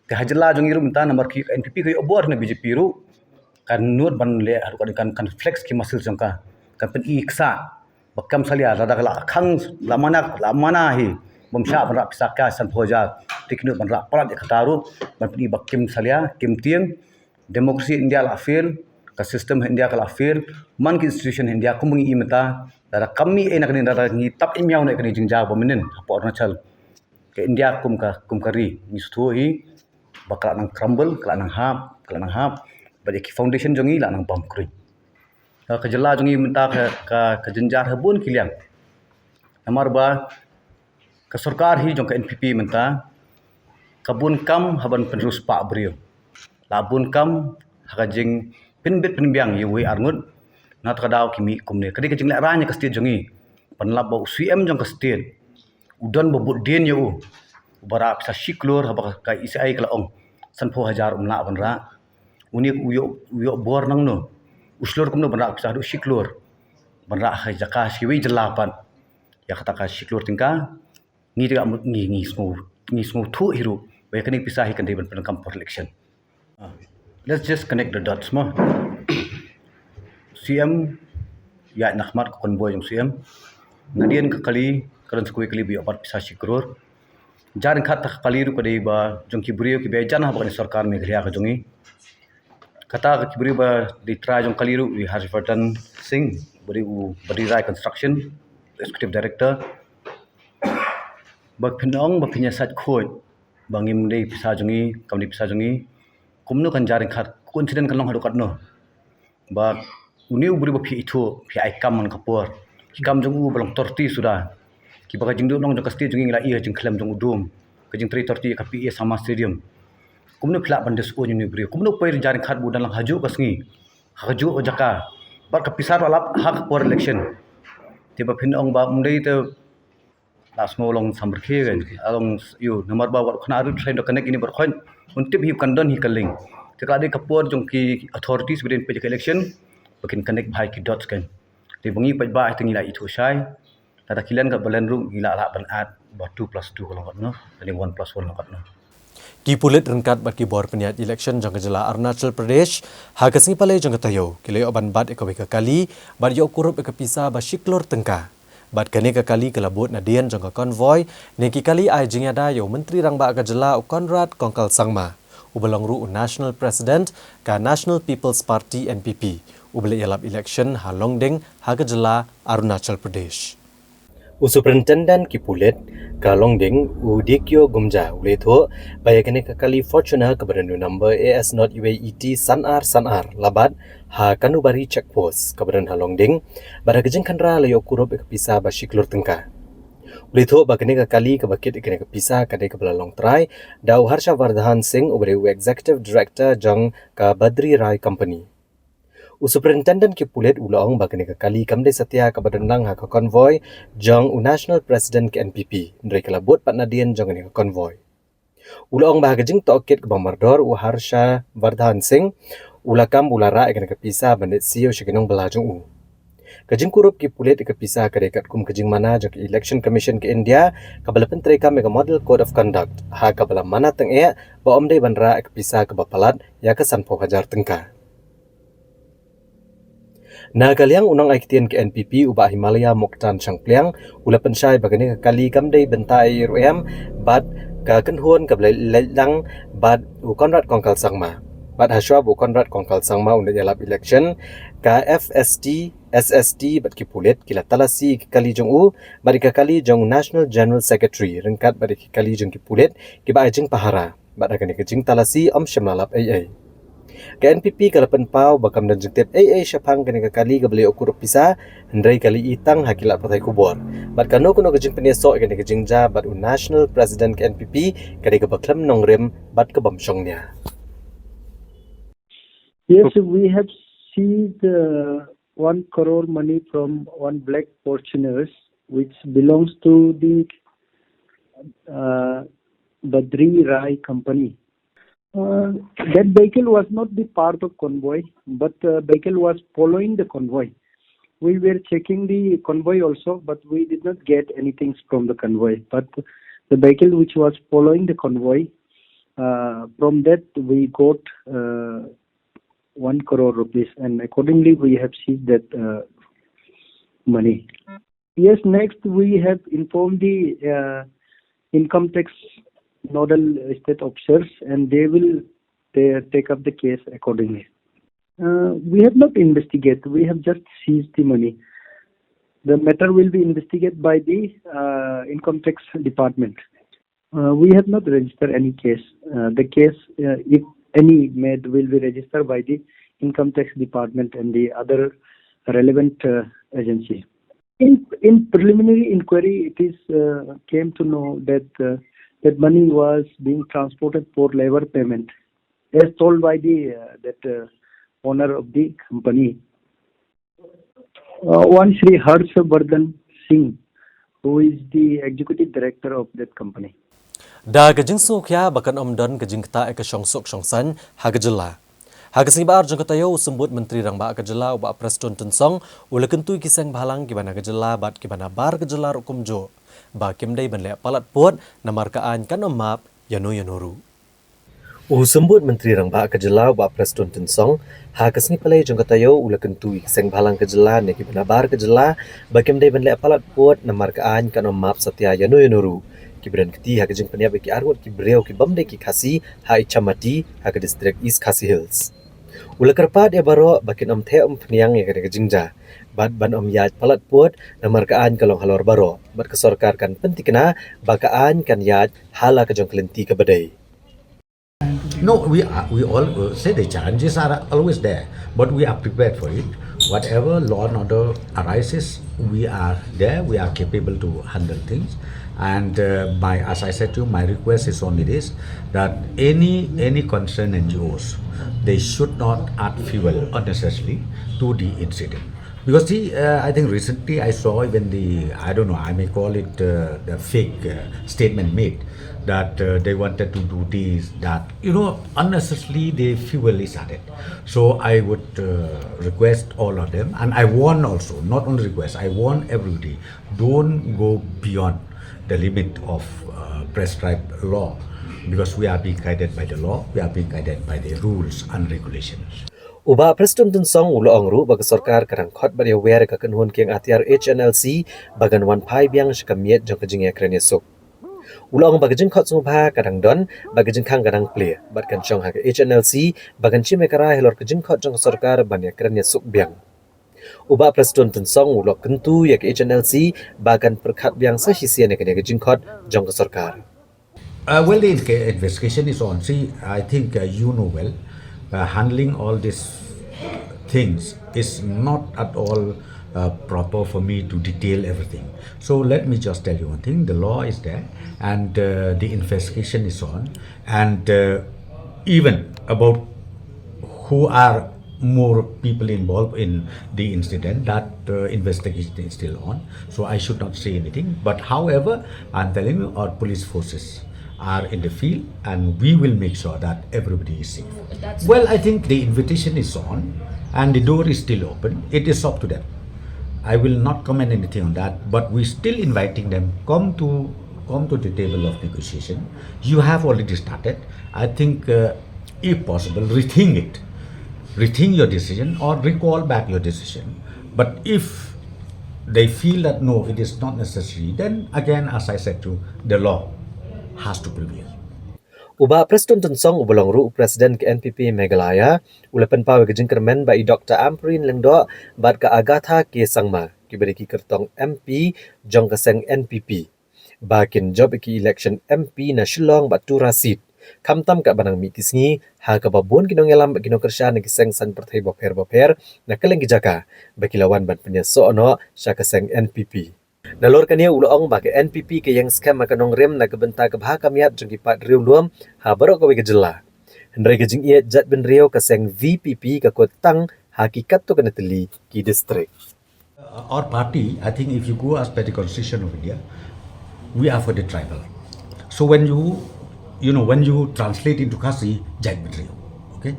Ka hajla jong iru menta nomor ki NPP ko obor na BJP ru kan nur ban le har kan flex ki masil jongka kan pen iksa bakam salia rada kala khang lamana hi bomsha ban rap saka san phoja tiknu ban rap palat khataru ban pi bakim salia kim tieng demokrasi India la fail ka system India la fail man ki institution India kumungi imata dara kami nak ni dara ni tap imyau nak ni jingja bominen apo Arunachal ke India kumkari ni stu hi bakal nang crumble kala nang hap bagi ki foundation jongi la nang bam kri ka jela jongi minta ka jenjar habun kiliang amar ba ka sarkar hi jong ka NPP menta kabun kam haban penerus pak brio labun kam hakajing pinbit pinbiang wi arngut na takadaw kimi kumne kadi kajing la ranya ka state jongi panlab ba UCM jong ka state udon bobut den yo bara sa shiklor haba ka ICI kala ong sanpho hajar umla banra Unik uyok bor nang no. Uslor kumno benak pisah du siklor. Benak hai jaka siwi jelapan. Ya kata ka siklor tingka ni tidak ni semua tu hiru. Baik ni pisah ikan di penekam for election. Let's just connect the dots mah. CM ya nakmat konvoy yang CM. Ngadian ke kali karan sekui kali bi opat pisah siklor. Jaring kata kali ru kadai ba jongki brio ki bejan ha bakani sarkar Meghalaya ka jongi. Kata ki brio ba di try jong kali ru di Harshvardhan Singh bari Rai Construction Executive Director. Bak pinong ba pinyasat khoi bangim dei pisah jongi kamni pisah jongi kumno kan jaring khat coincident kan long hadu katno. Ba uniu buri ba phi itu phi aikam man kapor. Hikam jong u balong torti sudah. Ki baka jing nong jong kasti jong ngira ia jing khlem jong udum. Ka jing tri torti ka pi sama stadium. Kumno phla bandes o ni bri. Kumno poir jaring khat budan lang haju kasngi. Haju o jaka. Bar ka pisar alap hak for election. Tiba pinong ba mundai te las mo long samberkhe gan. Along yu nomor ba wat khana aru train do connect ini bar khoin. Untip hi kandon hi kaling. Tika ade kapor jong ki authorities within page election bakin connect bhai ki dots kan. Ti bangi paj ba itu ngila itu sai. Tata kilan kat balen ru ngila la ban at ba 2+2 kalau kat no. Ani 1+1 kat no. Ki pulit rengkat bat ki bor peniat election jang kejela Arunachal Pradesh ha kasni pale jang katayo kile oban bat ekobe ka kali bat yo kurup ka pisa ba siklor tengka bat kane ka kali kelabut nadian jang ka convoy ne ki kali ai jing ada yo menteri rang ba ka jela Conrad Kongkal Sangma ubalong ru national president ka National People's Party NPP ubele yalap election ha longdeng ha ka jela Arunachal Pradesh. Superintendent ki pulit ka longdeng udikyo gumja uletho bayakane ka kali Fortuna ka badan number AS not UAET sanar labat ha kanubari checkpost ka badan ha longdeng bara kejeng kanra layo kurob ka pisa ba siklor tengka uletho bakane ka kali ka bakit ikane ka pisa ka de ka bala long try dau Harshvardhan Singh ubere executive director jang ka Badri Rai company. Superintendent ki pulit ulang bakane ka kali kamde satya ka badan lang ha ka convoy jang national president ke NPP ndre kala bot patnadian jang ni ka convoy ulang bah jing tokit ka bamardor u Harshvardhan Singh ulakam ulara ikane ka pisa bandit CEO shikinong belajung u kajing kurup ki pulit ka pisa ka dekat kum kajing mana jang election commission ke India ka balapan treka mega model code of conduct ha ka bala mana teng e ba omdei bandra ka pisa ka bapalat ya ka sanpo hajar tengka. Nagaliang unang aiktian ke NPP ubah Himalaya Moktan Changpliang ulapan syai bagani ka kali kamdei bentai ruem bat ka kenhuan ka lang bat u Conrad Kongkal Sangma bat haswa u Conrad Kongkal Sangma unda yalap election ka FST SST bat ki pulit kila talasi ki kali jong u bat ka kali jong National General Secretary rengkat bat ki kali jong ki pulit ki ba jing pahara bat agani ka jing talasi shemlalap AA. Ke NPP kalapan pau bakam dan jengtep syapang kene kali ka beli okur pisa hendrai kali itang hakilat patai kubor bat kano kuno kejing penesok kene kejing ja bat national president ke NPP kade ka baklam nongrem bat ka bamsongnya. Yes, we have seized 1 crore money from one black Fortuners which belongs to the Badri Rai company. That vehicle was not the part of convoy, but vehicle was following the convoy. We were checking the convoy also, but we did not get anything from the convoy. But the vehicle which was following the convoy, from that we got 1 crore rupees, and accordingly we have seized that money. Yes, next we have informed the income tax nodal state officers, and they will take up the case accordingly. We have not investigated. We have just seized the money. The matter will be investigated by the income tax department. We have not registered any case. The case, if any made, will be registered by the income tax department and the other relevant agency. In preliminary inquiry, it is came to know that that money was being transported for labor payment, as told by the owner of the company. One Shri Harshvardhan Singh, who is the executive director of that company. Da kejing sukya bakan omdon kejing kta ke syongsok syongsan ha kejela. Hagasibar jangkatayo sembut Menteri Rang Ba Kejela Ba Preston Tensong ula kentui kiseng bahalang kibana kejela bat kibana bar kejela rukum jo. Ba kimdai banle palat pot namarkaan kan map yanoru. Sembut Menteri Rang Ba Kejela Ba Preston Tensong hagasni palai jangkatayo ula kentui kiseng bahalang kejela ne kibana bar kejela ba kimdai banle palat pot namarkaan kan map satya yanoru. Kibran keti hagajing peniap ki arwat ki breu ki bamde ki khasi hai chamati haga district East Khasi Hills. Ula kerpat ya baro bakin the peniang ya kada jingja. Bad ban yaj palat puat namar kaan kalong halor baro. Bad kesorkar kan pentikna bakaan kan yaj hala kajong kelenti ke badai. No, we all say the challenges are always there, but we are prepared for it. Whatever law and order arises, we are there. We are capable to handle things. And as I said to you, my request is only this: that any concerned NGOs, they should not add fuel unnecessarily to the incident. Because I think recently I saw even I may call it the fake statement made that they wanted to do this, that, unnecessarily the fuel is added. So I would request all of them, and I warn also, not only request, I warn everybody, don't go beyond the limit of prescribed law, because we are being guided by the law, we are being guided by the rules and regulations. Uba Preston Tensong ulo angru bagi sorkar karang khot bari aware ka kanhun kiang atiar HNLC bagan wan pai biang shkamiet jong kajing ekran yesuk. Ulo ang bagajing khot sumba kadang don bagajing khang kadang play bat kan chong ha HNLC bagan chimekara helor kajing khot jong sorkar ban ekran yesuk biang. Uba Preston Tensong ulo kentu yak HNLC bagan perkhat biang sa hisian ekran kajing khot jong sorkar. Well, the investigation is on. See, I think you know well, handling all these things is not at all proper for me to detail everything. So let me just tell you one thing: the law is there, and the investigation is on, and even about who are more people involved in the incident, that investigation is still on. So I should not say anything. But however, I'm telling you, our police forces are in the field, and we will make sure that everybody is safe. Well, I think the invitation is on and the door is still open. It is up to them. I will not comment anything on that, but we're still inviting them, come to the table of negotiation. You have already started. I think if possible, rethink your decision or recall back your decision. But if they feel that no, it is not necessary, then again, as I said to you, the law has to prevail. Uba Preston Tensong ubolong ru Presiden ke NPP Meghalaya ulapan pawe ke jingkermen bai Dr. Ampreen Lengdo bat ka Agatha ke sangma kiberi ki kertong MP jong keseng NPP bakin job ki election MP na Shillong bat tura seat kamtam ka banang mi kisngi ha ka babon kinong elam kinong kersya na kiseng san perthai boper na keleng kijaka bakilawan ban penya ono sya keseng NPP. Nalor kania uloong bagi NPP ke yang skam makanong rem na kebenta kebha kamiat jeng kipat riu luam ha barok kawe kejela. Hendrai kejing iat jat ben riau keseng VPP ke kotang hakikat tu kena teli ki distrik. Our party, I think if you go as per the constitution of India, we are for the tribal. So when you translate into Khasi, Jat Ben Riau, okay?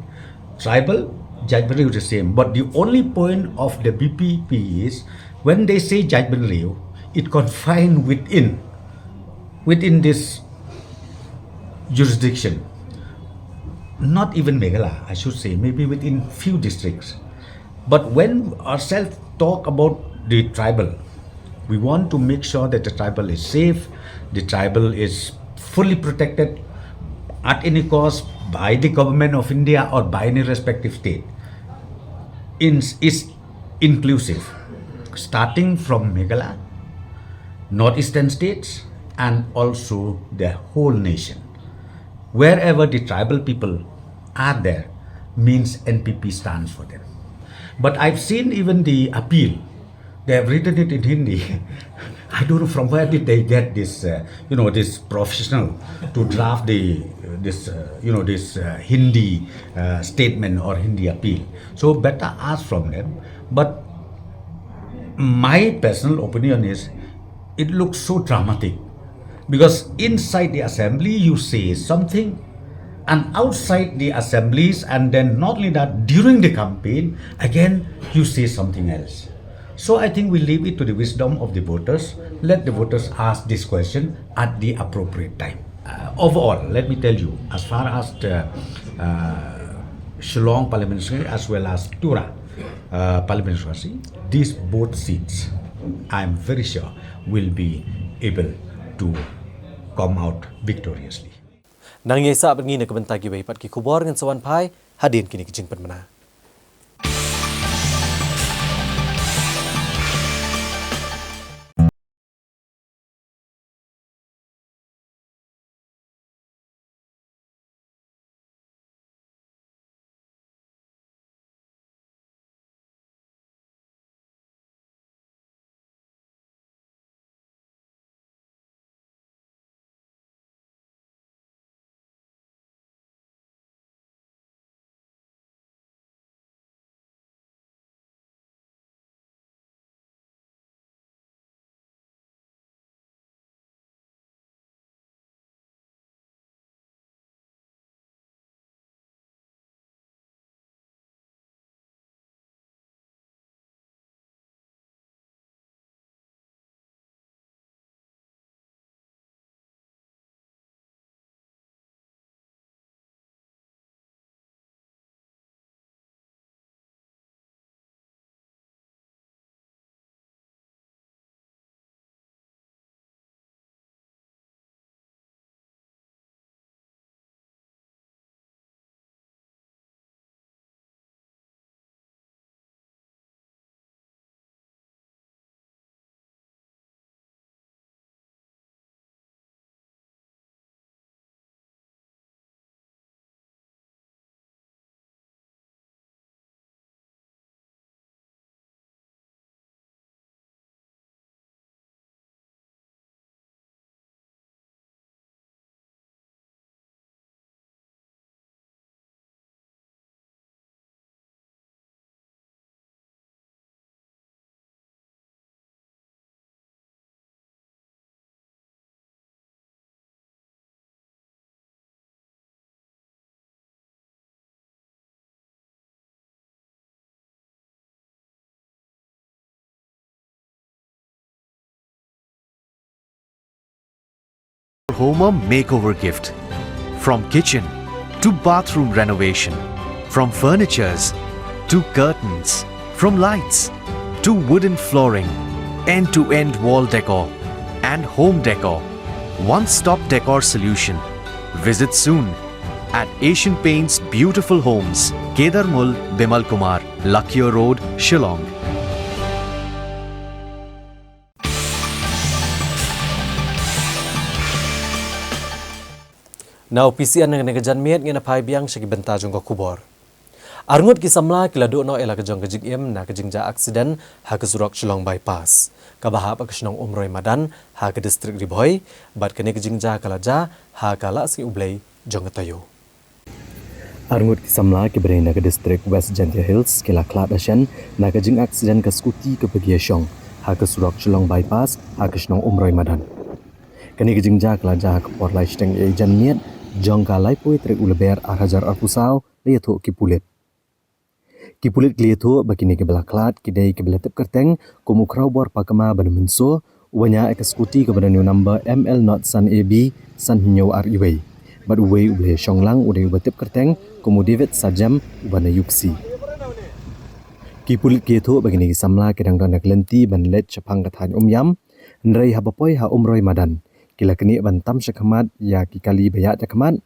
Tribal, Jat Ben Riau is the same. But the only point of the BPP is when they say Jat Ben Riau, it confined within this jurisdiction. Not even Meghalaya, I should say, maybe within few districts. But when ourselves talk about the tribal, we want to make sure that the tribal is safe, the tribal is fully protected at any cost by the government of India or by any respective state. Is inclusive, starting from Meghalaya, northeastern states, and also the whole nation. Wherever the tribal people are there, means NPP stands for them. But I've seen even the appeal. They have written it in Hindi. I don't know from where did they get this, this professional to draft this Hindi statement or Hindi appeal. So better ask from them. But my personal opinion is, it looks so dramatic because inside the assembly you say something and outside the assemblies, and then not only that, during the campaign, again, you say something else. So I think we leave it to the wisdom of the voters. Let the voters ask this question at the appropriate time. Overall, let me tell you, as far as the Shillong parliamentary as well as Tura parliamentary, these both seats, I'm very sure, will be able to come out victoriously. Nang yesa bengi nak bentagi bai pat ki kubor ngan sawan pai hadin kini kijing penmena. Home a makeover gift. From kitchen to bathroom renovation, from furnitures to curtains, from lights to wooden flooring, end-to-end wall decor and home decor. One-stop decor solution. Visit soon at Asian Paints Beautiful Homes, Kedarmul, Bimal Kumar, Lakhiya Road, Shillong. Now PCN ng nagajan miet ngena pai biang segi benta jong ko kubor. Arngut ki samla kila do no ela kajong kajing im na kajing ja aksiden ha ke Surok Shillong bypass. Kabaha pa kasnong Umroy Madan ha ke distrik Riboy bat kene kajing ja kala ja ha kala si ublay jong tayo. Arngut ki samla ki bere na ke distrik West Gentia Hills kila klat asyan na kajing aksiden ke skuti ke Pegiasyong ha ke Surok Shillong bypass ha kasnong Umroy Madan. Kene kajing ja kala ja ha ke por lai steng e jan miet jong kalai poi trek uleber arhajar arpusau liatho ki pulit. Ki pulit liatho bakini ke belaklat ki dei ke belatep kerteng komu krau bor pakama ban menso wanya ek skuti ke badan number ML not san AB san hinyo REW. Bad uwe ule shonglang ude ubatep kerteng komu David Sajam ubana yuksi. Ki pulit liatho bakini ke samla ke dang donak lenti ban let chapang kathan yam nrei habapoi ha Umroy Madan. Kila kini bantam syakhamat ya ki kali bayak jakhamat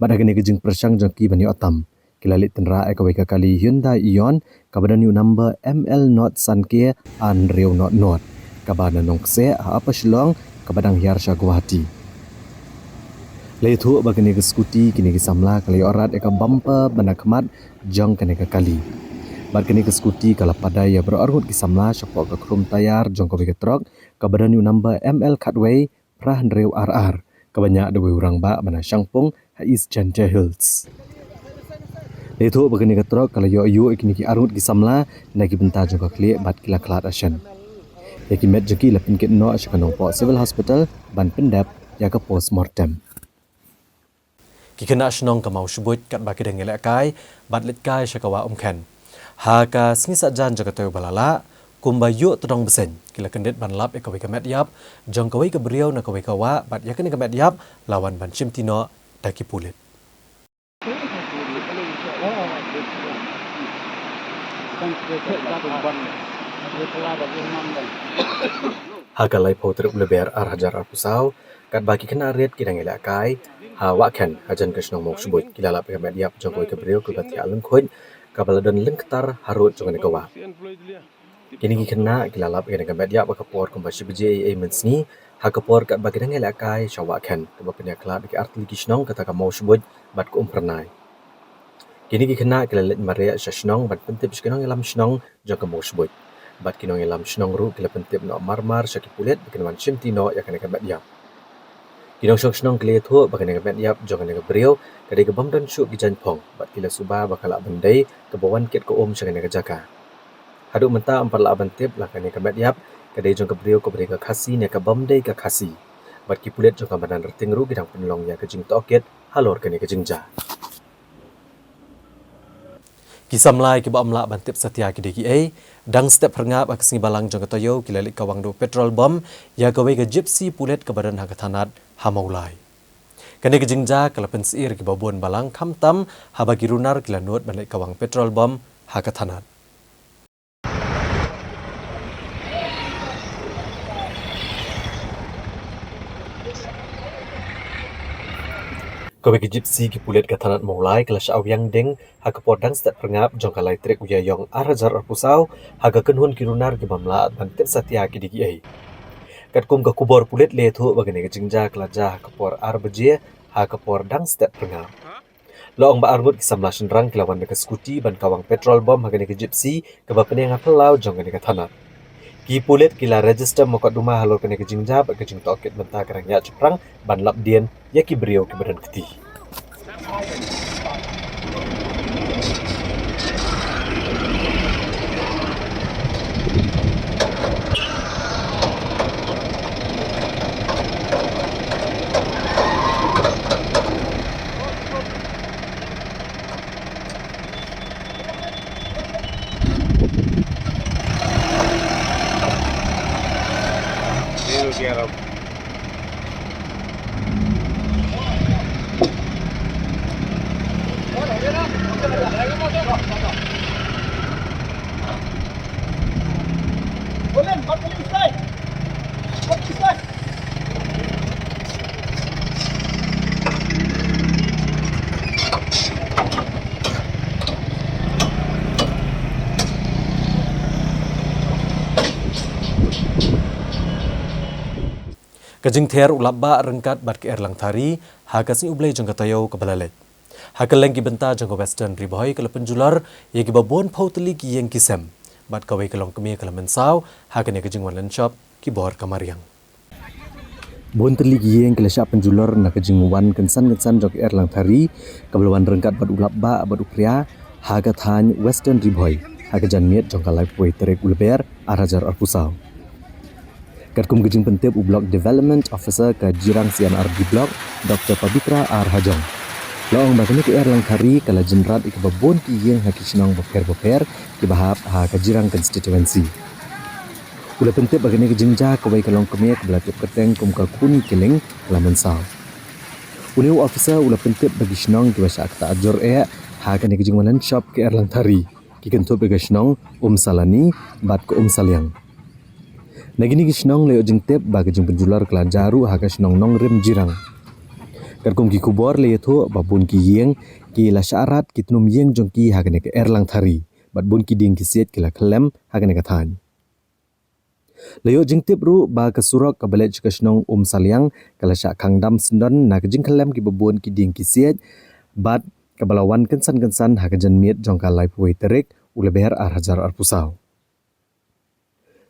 bada kini kejing persang jangki bani otam kila lit tenra ekawai ka kali Hyundai Ion kabada new number ML not sanke an reu not not kabada nongse apa Shillong kabadang Hiarsha Guwahati leithu bagini ke skuti kini ke samla kali orat eka bumper bana khamat jang kene ka kali bad kini ke skuti kala padai ya berorgut ki samla syapok ka krum tayar jong ka truk kabada new number ML Cutway Prahan Reu RR kebanyak dua orang ba mana Shangpong ha East Gentia Hills. Leto begini ketrok kalau yo ikini ki arut ki samla nagi benta jong ka kli bat kila klat asyan. Ya ki met jeki lapin kit no asyakanong po civil hospital ban pendap ya ka post mortem. kena senong ke mau sebut kat bagi dengan lekai bat letkai syakawa umkan haka sengisa jan jaga toyo balala kumbayu todong besen kila kendet ban lap ekawai kamet yap jong kawai ke beriau na kawai kawa bat yakin kamet yap lawan ban cimtino daki pulit haka lai potruk leber arhajar arpusau kat bagi kena red kidang lekai hawakan hajan kesnong mau sebut kila lap kamet yap jong kawai ke beriau ke bati alung khoi kabaladan lengketar harut jong kawa kini kena kilalap kena kamet yap kapor kumbasi BJA mensni hakapor kat bagi dengan lekai syawakan kebapnya kelab di arti kisnong kata mau sebut bat ku umpernai kini kena kilalet maria syasnong bat pentip skenong ilam snong jong mau sebut bat kinong ilam snong ru kila pentip no marmar syaki pulet bikin cimtino ya kena kamet yap kinong snong kile thu bagi dengan kamet yap jong kena beriau kadai kebam dan syuk gijan pong bat kila subah bakala bendai kebawan ket ko syakena kejaka haduk menta empat la bantip lakane kamet yap kadai jong kebriu ko beri ke khasi ne ke bomdai ke khasi bat ki pulet jong badan reting ru gidang penlong ya ke jing toket halor kene ke jingja kisamlai ki bam la bantip setia ki deki dang step perngap ak singi balang jong ketoyo kilalik kawang do petrol bom ya ke ke gypsy pulet ke badan hakatanat hamaulai kene ke jingja kalapen sir ki babon balang kamtam habagi runar kilanot balik kawang petrol bom hakatanat Kau ke gypsy ki pulet ke tanat mulai kelas awyang deng haka podang step perngap jong kalai trek uya yong arajar arpusau haka kenhun kirunar ki bamla bantip satia ki digi ai kat kum ka kubor pulet le thu bagane ke jingja kelaja haka por arbaje haka por dang step perngap loong ba armut ki samla senrang kilawan ke skuti ban kawang petrol bom haka ke gypsy ke bapene ngapelau jong ke tanat ki pulet kila register mokot rumah halor kene ke jingja ba ke jing toket mentah karang ya ceprang ban lap dien ya ki beriau ke badan keti Kajing ter ulabba rengkat bat ke erlang tari hakasing ublay jong katayo ke balalet hakaleng ki benta jong ke western riboy ke penjular ye ki babon pautli ki yeng kisem bat kawai kelong kemi ke mensau hakane kajing wan shop ki bor kamariang bon tli ki yeng ke sya penjular na kajing wan kensan jong ke erlang tari ke balawan rengkat bat ulabba bat upria hakathan western riboy hakajan miet jong kalai poi terek ulber arajar arpusau Katkum kejing pentip Block Development Officer ke Jirang CNR di Block Dr. Pabitra R. Hajong. Loong bakani ke Erlang Kari kala jenrat ke babon ki yeng hakisnong boper ki bahap ha ke Jirang constituency. Ula pentip bakani ke jingja ke wai kalong kemia ke belatip keteng kum ka kuni keleng kala mensau. Uniu officer ula pentip bagi snong ki wasa akta ajor ha ke kejing wanan shop ke Erlang Kari ki kentup ke snong salani bat ke saliang. Nagini kisnong leo jing tep bagi jing penjular kelan jaru haka snong nong rem jirang. Karkum ki kubor leo thu babun ki yeng ki la syarat ki tnum yeng jong ki haka ne ke Erlang Tari bat bun ki ding ki set ki la kelem haka ne ka than. Leo jing tep ru ba ke surok ke belet ke snong saliang kala syak kang dam sendon na ke jing kelem ki babun ki ding ki set bat ke balawan kensan haka jan miet jong ka lai puai terik ule ber arhajar arpusau.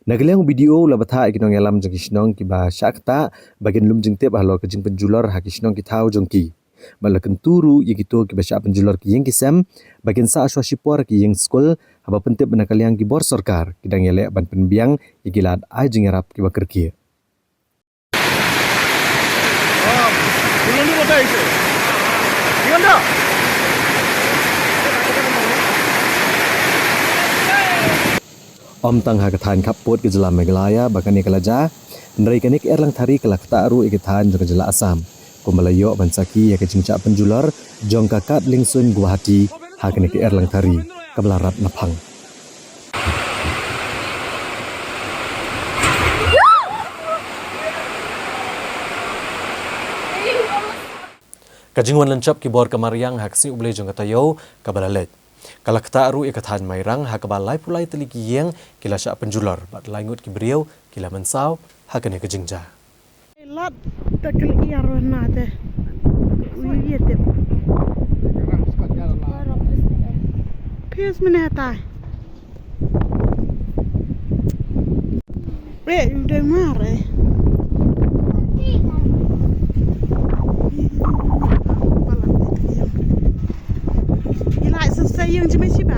Nageleng video labatha ikinong yalam jong kisnong ki ba syakta bagian lum jing tep halor ke jing penjular ha kisnong ki thau jong ki balakan turu yikito ki ba syak penjular ki yeng kisam bagian sa aswa sipor ki yeng skol haba pentep benakaliang ki bor sarkar kidang yale ban penbiang yigilat ai jing arap ki ba kerki Om tang hakatan kaput ke jelam Meghalaya bakani kelaja ndrai kanik erlang thari kelak taru ikatan jong jela Asam kumalayo bansaki ya kecingca penjular jong kakat lingsun Guwahati hakani ke erlang thari kablarat napang Kajingwan lencap ki bor kamariang haksi uble jong katayo kabalalet kalak taru ikatan mairang hakabalai pulai teliki yang kila syak penjular bat langut ki beriau kila mensau hakane kejingja lot takal iyar nate uyete pes menata udah mare Sayang cuma siapa?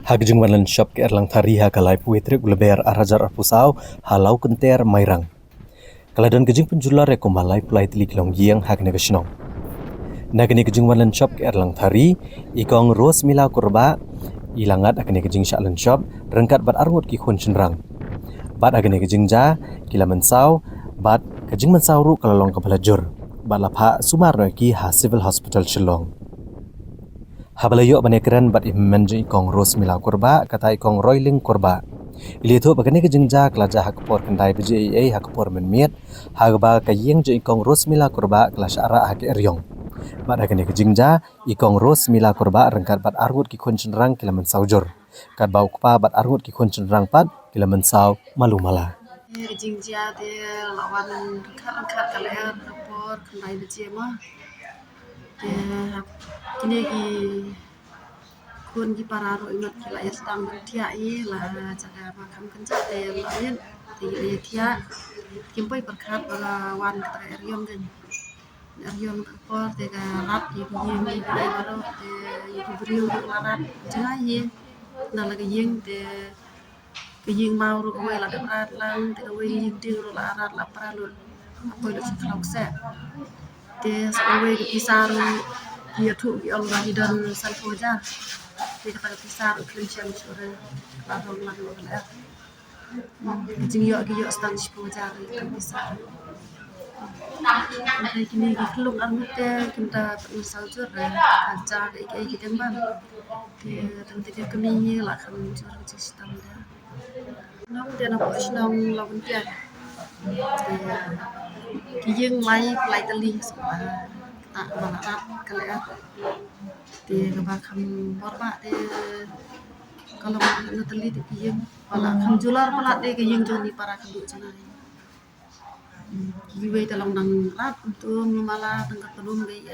Hagjung wanlan shop ke erlang thari ha kalai puitrik uleber arajar arpusau halau kenter mairang. Kaladan kejing penjular reko malai pulai telik long giang hakne kesnong. Nagani kejing wanlan shop ke erlang thari ikong ros mila kurba ilangat akne kejing shaklan shop rengkat bat arngut ki khun chenrang. Bat agane kejing ja kila mensau bat kejing mensau ru kalalong kapalajur bat lapha sumarno ki ha civil hospital Shillong habalayo banekran bat immenji ikong ros mila kurba kata ikong roiling kurba ilitho bagane kejing ja klaja hakpor kendai bji hakpor menmiet hagba kayeng je ikong ros mila kurba klas ara hak eryong bat agane kejing ja ikong ros mila kurba rengkat bat argut ki khun chenrang kila mensau jur kat bau kpa bat argut ki khun chenrang pat kila mensau malu mala Jingja dia lawan angkat kalian rapor kendai beci mah dia kini ki kun ki pararo ingat kila ya sedang bertiai lah jaga makam kencak dia lain dia kia kimpai berkat lawan kata Eryom kan Eryom rapor dia rap ibu yang baru dia ibu beriu larat jangan ye nak lagi yang dia kejing mau ru kue la berat lang te kue jing ting ru la arat la pralut apa lu sekarang set te kue ke pisar dia tu ki Allah hidan salfoja te kata pisar klincem sore la ru la ru la kejing yo ki yo stan spoja ke pisar Nanti kini kelung armute kita misal jur kaca kayak gitu kan dia tentu dia kami lah kan jur sistem dia nong dia nak buat nong lawan dia kijeng mai pelai teli semua tak balap kalian dia kebakam borba dia kalau nak teli dia kijeng balap kam jular balap dia kijeng joni para keduk cenai kiwe dalam nang rap untuk malah tengah pelum gay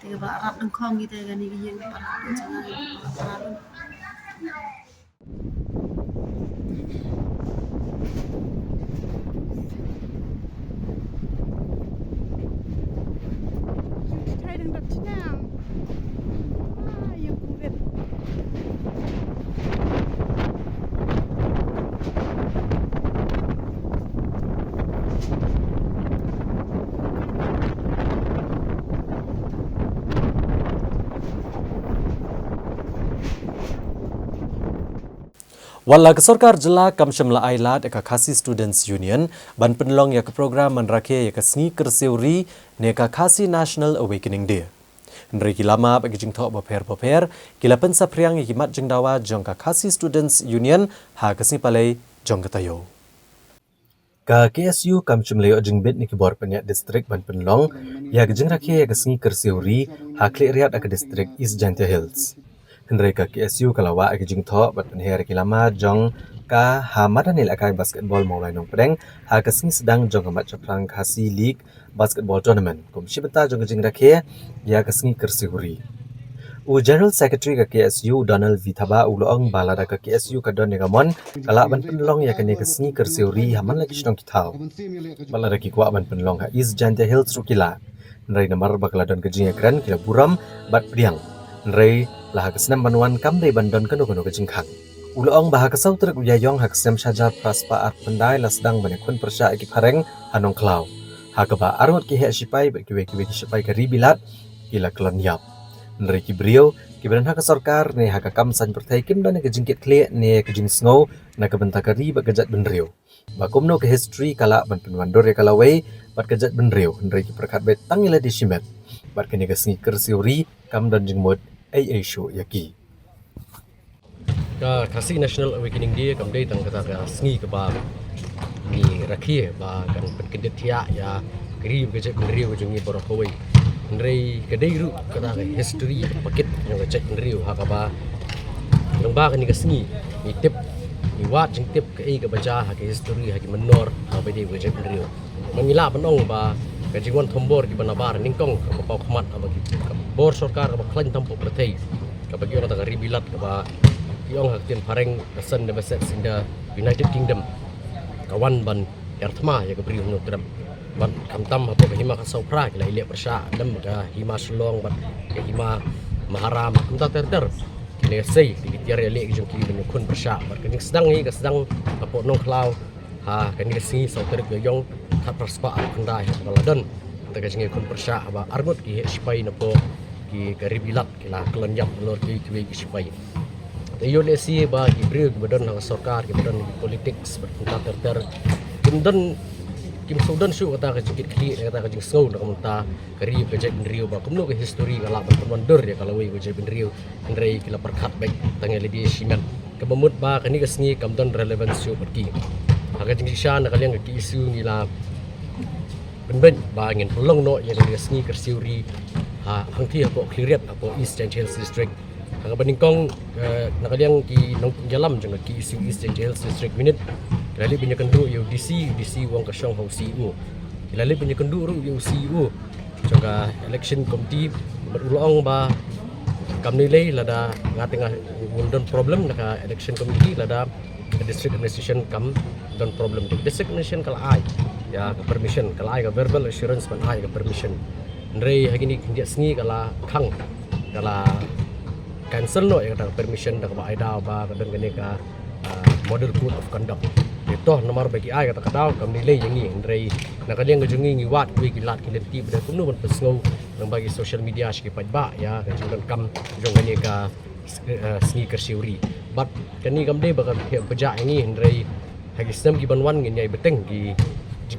dia balap rap tengkong gitu kan kijeng para keduk cenai balap Wala kesorkar jela kamshamla ailat eka Khasi Students Union ban penlong ya ke program menrake ya ke sngi kerseuri ne ka Khasi National Awakening Day. Nri kilama bagi jing thok boper kila pensa priang ya kimat jeng dawa jong ka Khasi Students Union ha kesni palai jong ketayo. Ka KSU kamshamla yo jeng bit ni kibor penyak distrik ban penlong ya ke jeng rake ya ke sngi kerseuri ha klik riat aka distrik East Jantia Hills. Hendrai ka KSU kalawa agi jing tho bat penher kilama jong ka hamada nil akai basketball maulai nong pedeng ha kasing sedang jong kamat chaprang Khasi League basketball tournament kum shibata jong jing rakhe ya kasing kersihuri u General Secretary ka KSU Donald Vithaba uloong balada ka KSU ka don negamon kala ban penlong ya kane kasing kersihuri haman lagi shnong kitau balada ki kwa ban penlong ha East Jantia Hills rukila hendrai namar bakala don ka jing ekran kila buram bat priang Nrei lah kesenam banuan kam dei bandon kanu kanu kejingkang. Uloong bahag kasaw trek uyayong hak sem saja praspa at pendai lasdang banyak kun persya iki pareng anong klau. Hakaba arngot ki he sipai ba kiwe ki sipai ka ribilat ila klon yap. Nri ki brio ki beran hak sarkar ne hak kam san pertai kim dan ke jingkit kle ne ke jing snow na ke bentakari ba gajat benrio. Ba kumno ke history kala ban penwandor ya kala wei bat gajat benrio. Nri ki perkat bet tangila di simet. Bat kene ke singi kersiuri kam dan jing mod ai show yaki. Kasih National Awakening Day kam day tang kata ka sngi ke ba ni rakhie ba kan penkedet tia ya kri ke kri ke jungi boro koi ndrei ke day ru kata ka history paket yang ke ndriu ha ka ba yang ba kan ni sngi ni tip ni wat jing tip ke ai ke baca ha ke history ha ke menor ha ba day ke ndriu mangila panong ba ke jingwan thombor ki banabar ningkong ka pau khmat ba ki bor sarkar ba klan tampo prathei ka ba ki kata ka ribilat ka ba Yong hak tin pareng kasan de beset sinda United Kingdom kawan ban ertma ya ke beri hunut dram ban kamtam apa hima ka saupra la ile persya dem ka hima selong ban ke hima maharam kunta terder le sei di tiar ile ke jungki ben kun persya ban ke sedang ni ke sedang apa nong klau ha ke ni singi sauter ke yong tak perspa kunda ya baladon ta ke singi kun persya ba argot ki sipai napo ki karibilat kila kelanyap lor ki ki sipai Iyo lesi ba Gibril kemudian hang sarkar kemudian politics bertentang terter kemudian kim sudan su kata ke jikit kli kata ke jing sou nak munta kari ke jek ndriu ba kumno ke history kala berpondor ya kalau we ke jek ndriu ndrei kila perkhat baik tangel di simen ke bemut ba kani ke sngi kamdon relevant su pergi aga jing shan nak liang ke isu ngila ben ba ngin pulong no ya ke sngi kersiuri ha hangti apa clearet apa East Central District Ang baningkong nakaliang ki nong jalam jang ki isu East Central District minute lali punya kendu yu DC wong ka syong ho CU lali punya kendu ru yu CU jangka election committee berulang ba kam nilai lada ngatengah wundon problem naka election committee lada district administration kam don problem district administration kala ai ya permission kala ai ka verbal assurance ban ai ka permission ndrei hagini kindia sngi kala khang kala cancel no yang ada permission dak ba aida ba kadang gini ka model code of conduct itu nomor bagi ai kata kadau kam nilai yang ni ndrei nakaliang gajungi ngiwat wi gilat kilenti pada kumno ban pesngau nang bagi social media sikit ba ya kajungan kam jong gini ka sngi kersiuri but kani kam dei bakal beja ini ndrei hagi sistem ki banwan ngin nyai beteng ki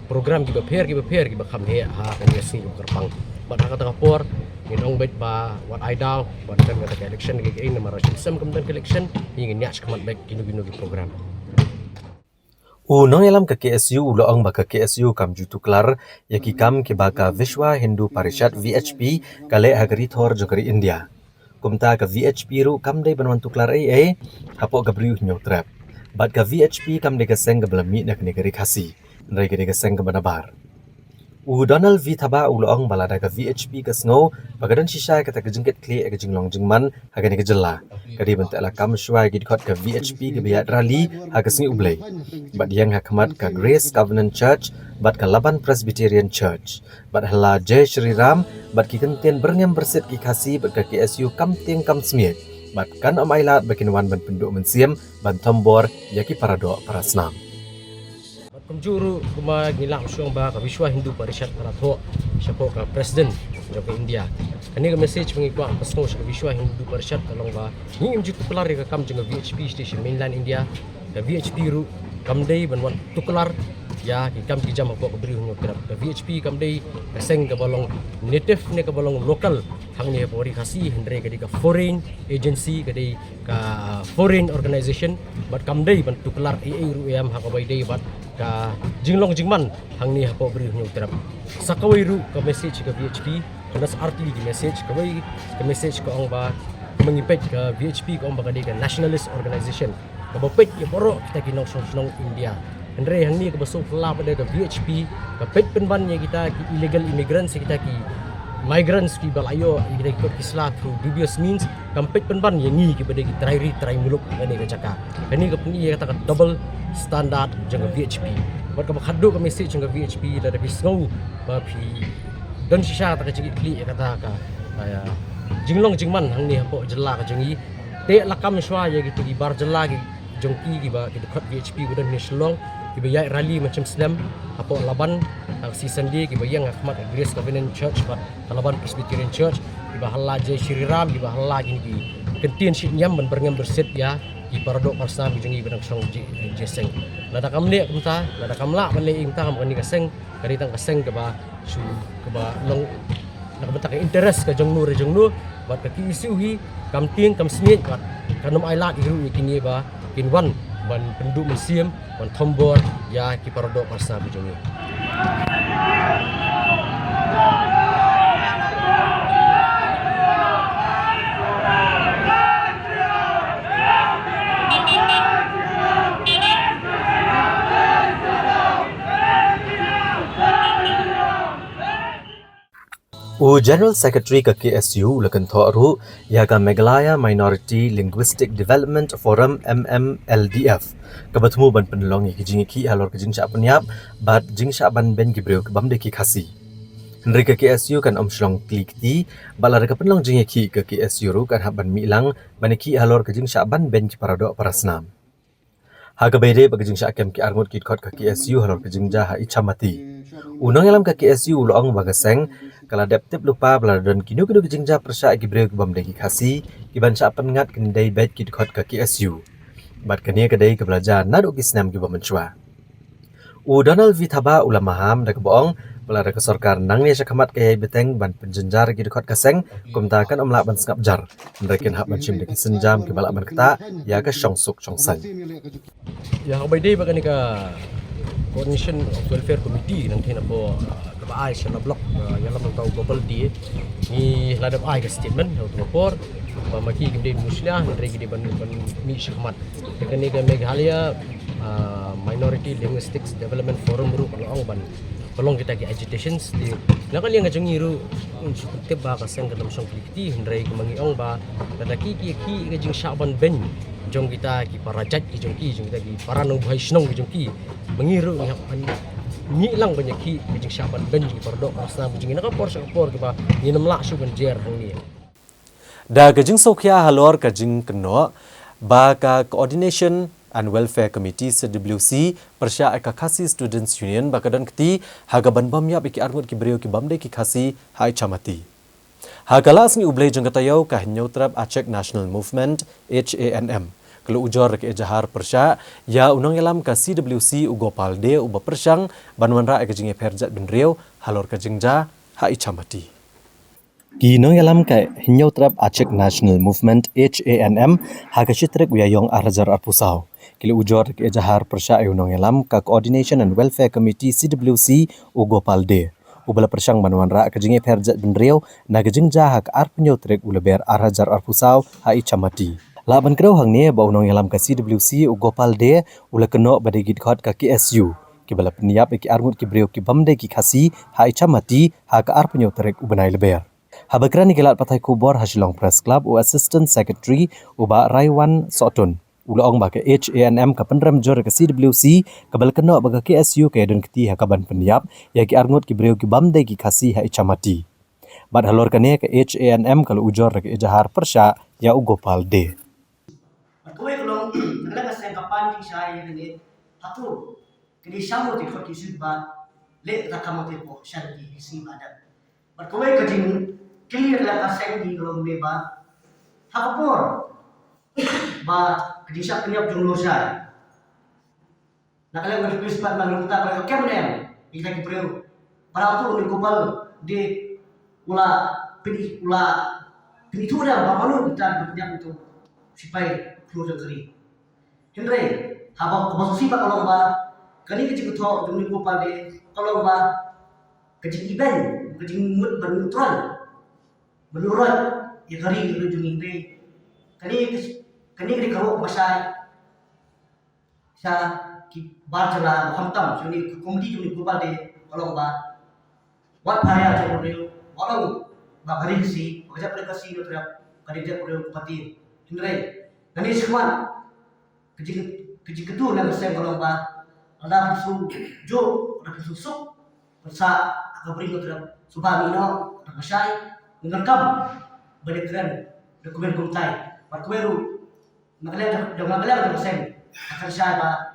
program ki beper ki bakam he ha kani sngi kerpang but kata kapor Inong bet ba wat aida wat kan kata election ke ini nomor sistem kemudian election ingin nyach kemat baik kinu program Unang elam ke KSU uloong ba ke KSU kam jutu klar yaki kam ke baka Vishwa Hindu Parishad VHP kale hagari thor jogari India kumta ke VHP ru kam dei banwantu klar ai hapo gabriu nyotrap bat ke VHP kam de ke seng belami nak negeri khasi ndai ke de seng ke banabar Donald V thaba uloong balada ka VHP ka snow bagadan shisha kata ke jengket kli ke jinglong jingman hagani ke jela kadi bentala kam shwa gid khot ka VHP ke biat rally haga singi ublei bat yang hakmat ka Grace Covenant Church bat ka Laban Presbyterian Church bat hala Jai Shri Ram bat ki kenten berngem berset ki khasi bat ka KSU kam ting kam smiet bat kan omailat bakin wan ban penduk mensiem ban tombor yaki parado parasnam Kumjuru kuma ngilang syong ba ka Vishwa Hindu Parishad Paratho siapa ka president joko India kani ka message mengikwa pasno sa Vishwa Hindu Parishad kalong ba ngim jitu kelar ka kam jeng VHP station mainland India ka VHP ru kam dei banwan tukelar ya ki kam ki jam ko beri hungo kerap ka VHP kam dei ka seng ka balong native ne ka balong local hang ne bori khasi hendre ka di ka foreign agency ka dei ka foreign organization but kam dei ban tukelar ru yam ha ka bai dei bat ka jinglong jingman hang ni hapo beri hunyo terap sakawai ru ka message ka VHP kanas arti di message ka bai ka message ka ong ba mengipet ka VHP ka ong ba ka nationalist organization ka bapet ya boro kita kinong song India andre hang ni ka baso pala pada ka VHP ka pet penban nya kita ki illegal immigrants kita ki migrants ki balayo kita ikut Islam through dubious means kampet penban yang ni ki pada ki try muluk ngani ka caka kani ka puni kata ka double standard jangka VHP. Buat kamu kado ke message jangka VHP dah habis ngau bapi dan sisa tak kecik klik kata ka jinglong jingman hang ni hampo jela ka jengi te lakam shwa ya gitu di bar jela gi jongki kiba kita kat VHP udah ni Shillong kiba ya rally macam Islam apa laban season dia kiba yang Ahmad Grace Covenant Church kat laban Presbyterian Church kiba halla je Shriram kiba halla gini ki kentian si nyam berngam berset ya ki paradok parsna bijengi benang song jeseng lada kamle kumta lada kamla male ingta kam ni kaseng kari tang kaseng kiba su kiba long nak betak interest ka jongnu buat ka isu hi kam ting kam smit kat kanum ailat iru kini ba kinwan ban penduk museum ban tombor ya ki paradok parsna bijengi General Secretary ke KSU lekan thoru yaga Meghalaya Minority Linguistic Development Forum MMLDF kebertemu ban penelongi kijing ki halor kijing sya penyap bat jing sya ban ben gibreu ke bamde ki khasi Henry ke KSU kan omshlong klikti balar ke penelong jing ki ke KSU ru kan haban milang ban ki halor kijing sya ban ben ki paradok parasnam Haga bede bagi jing sya kem ki armut ki khot ke KSU halor kijing ja ha ichamati Unang yalam ke KSU uloong bagaseng kalau adaptif lupa beladan kinu kijingja persya gibreu kebam deki khasi kiban sya pengat kendai bet ki khot ke KSU bat kania kedai ke belajar naduk kisnam ki bamenchwa Donald Vithaba ulama ham da keboong belada ke sorkar nang ni syakamat kayai beteng ban penjenjar ki khot kaseng kumtakan omlak ban sengap jar mrekin hak ban chim deki senjam ki balak ban keta ya ke songsuk songsan ya kabai bagani ka Coordination of Welfare Committee nanti nabo ai sana blok yang lama tahu global di ni ladap ai ke statement untuk lapor bamaki gede muslia dari gede ban mi syakmat dengan ni ke Meghalaya Minority Linguistics Development Forum ru kalau ban pelong kita ki agitations di lakan yang ngajeng iru seperti ba kaseng ke dalam song klikti hendrai ke mangiong ba ladaki ki ngajeng syaban ben jong kita ki parajat ki jong kita ki paranong bhai snong ki jong ki mengiru ni lang banyak ki bijing syaban ben ki paradok asna bijing na ka por ke ba ni nam la su ban jer hang ni da gajing sokhya halor gajing keno ba ka Coordination and Welfare Committee CWC persya ka khasi Students Union bakadan keti haga ban bam ya ki armut ki breu ki bamde ki khasi hai chamati hagala asni ublei jong katayau ka nyautrap Aceh National Movement HANM kalau ujor ke jahar persya ya unang yalam ka CWC ugopal de uba persyang banwanra ke jinge perjat benriau halor ke jingja ha ichamati ki nang yalam ka hinyautrap Aceh National Movement HANM ha ka chitrek uyayong arjar arpusau kilo ujor ke jahar persya unang yalam ka Coordination and Welfare Committee CWC ugopal de ubala persyang banwanra ke jinge perjat benriau na ke jingja ha ka arpenyautrek uleber arjar arpusau ha ichamati Laban kerau hang ni bau nong yalam ka CWC ugopal de ula keno badegit khot ka KSU ki bala peniap ki armut ki breu ki bamde ki khasi ha ichamati ha ka arpenyo terek ubanai leber habakran ni gelat patai kubor Hashilong Press Club u Assistant Secretary uba Raiwan Sotun ula ong ba ka HANM ka penram jor ka CWC ka bala keno ba ka KSU ka don keti ha ka ban peniap ya ki armut ki breu ki bamde ki khasi ha ichamati bad halor kane ka HANM kalau ujor ka jahar persya ya ugopal de Kue kalau ada kesengkapan di saya ini, satu kini samu di kota Subah, le rakaman di pok syargi isi badan. Berkue kejing clear lah kaseng di dalam leba, hakapor, ba kejing siap penyap jumlah saya. Nak kalian berpikir sepat malu kita kalau kemudian kita kipreu, para tu ni kubal di ula pilih tu dah bamalu kita berpenyap itu supaya keluar dari Henry, habang kemasusi pak kalau ba, kali kecil ketua jumlah kupal de, kalau ba kecil event, kecil mood berneutral, ya kali itu jumlah de, kali kalau pasal saya baca hantam, jadi komedi jumlah kupal de, kalau ba, buat bahaya jumlah, walau ba kali si, kerja aplikasi itu terap, kali dia perlu pati, Henry. Kani semua kecil kedua yang saya kalau bah ada susu jo ada susu persa agak beri terhadap subah mino ada syai mengerkam balik keren dokumen kumtai berkueru makanya jangan kalian ada sen akan saya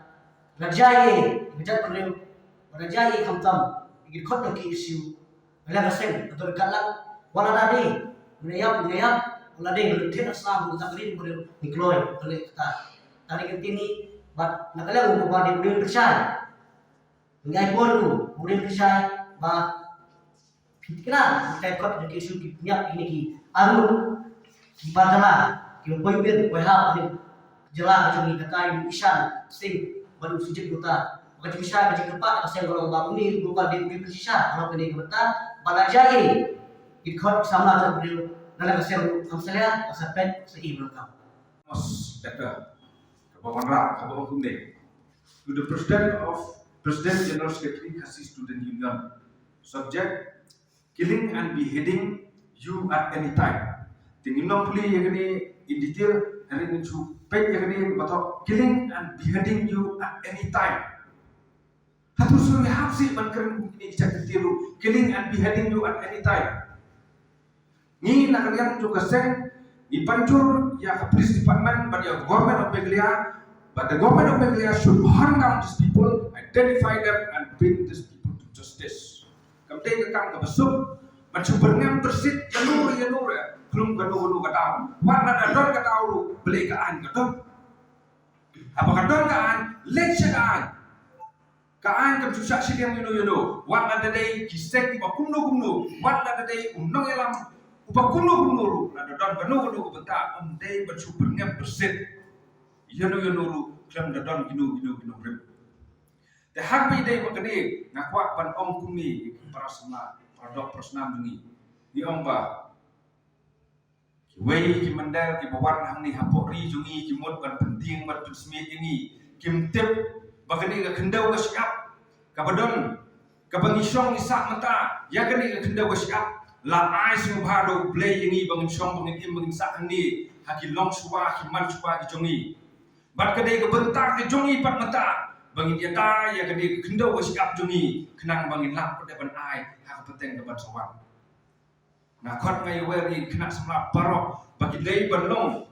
rajai bijak beliau rajai kamtam ingin khot ki isu bela sen atau galang wala dadi menayap wala ding lutin aslam zakrin beliau nikloi oleh kata tadi kentini bat nakala ko ba di percaya ngai polu murid percaya ba pikiran kita khot ki isu ki punya ini ki aru ki badala ki poibir ko ha ani jela jumi kakai isan sing baru sujud duta maka bisa kaji kepat asal kalau bangun ni bukan di persisa kalau kini kebetan balajai ikut sama terus dalam asal amsalnya asal pet seimbang Mas Dr. Kabawanra Kabawakunde to the President General Secretary Khasi Student Union subject killing and beheading you at any time tinggal puli yang ini in detail hari ini page yang ini betul killing and beheading you at any time. Hatu suri hapsi mankeren ini cakap tiru killing and beheading you at any time. Ni nak kalian juga sen ni pancur ya ke police department but ya government of Meghalaya, but the government of Meghalaya should hunt down these people, identify them and bring these people to justice. Kemudian kekam ke besuk macam berngam tersit yanur belum kedua kata warna dan kata uru beli kaan kata apa kata kaan lecture kaan kem susah sidang yuno warna dadai kisek tiba kumno warna dadai unong elam upa kumno ru nada dan kanu bentak dai bersuper ngam persit yuno ru klam dan ginu rib the happy day bakani ngakwa pan om kumi para sama produk personam ni di omba Wei ki mandal ki bawar hang ni hapok ri jungi ki mot ban penting ban pesmi ini kim tip bagani ga kendau ga siap ka badon ka bangisong ni sak mata ya gani ga kendau ga siap la ai sum bhado play ini bangin song bangin im bangin sak ni haki long suwa ki man suwa ki jungi bat ka dei ga bentar ki jungi pat mata bangin ya ta ya gani ga kendau ga siap jungi kenang bangin lap pada ban ai ha peteng ga ban sawang nah kot ngai weri kena semla barok bagi lei balong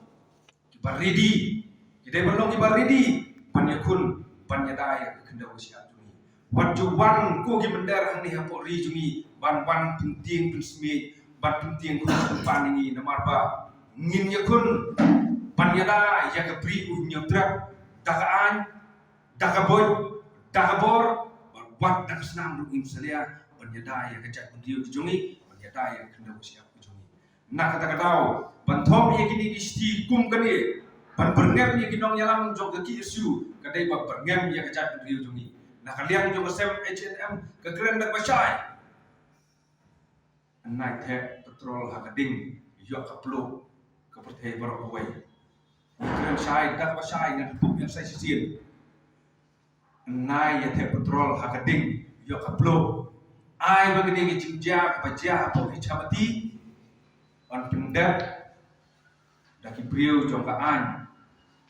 baridi kita balong baridi panyakun panyadaya kenda usia juni wajuwan ko gi mendar ni hapok ri juni ban penting pensmi ban penting ko paningi namarba ngin yakun panyada ya kapri unyotrak dakaan dakaboy dakabor wat dakasnam du imsalia panyada ya kajak pendiu juni daya kena usia ujungi. Nak kata-kata, bantom ye kini isti kum kani, ban berngem ye kinong yalang jog ke isu, kadai ba berngem ye kejat di ujungi. Nak kalian jog sem H&M kekeren dak basai. Naik teh petrol hakading, yo kaplo ke pertai barok away. Keren sai dak basai ngan buk yang sai sisin. Naik teh petrol hakading, yo kaplo ai bagani ke jingja baca apa hicamati on pendek daki beliau jongkaan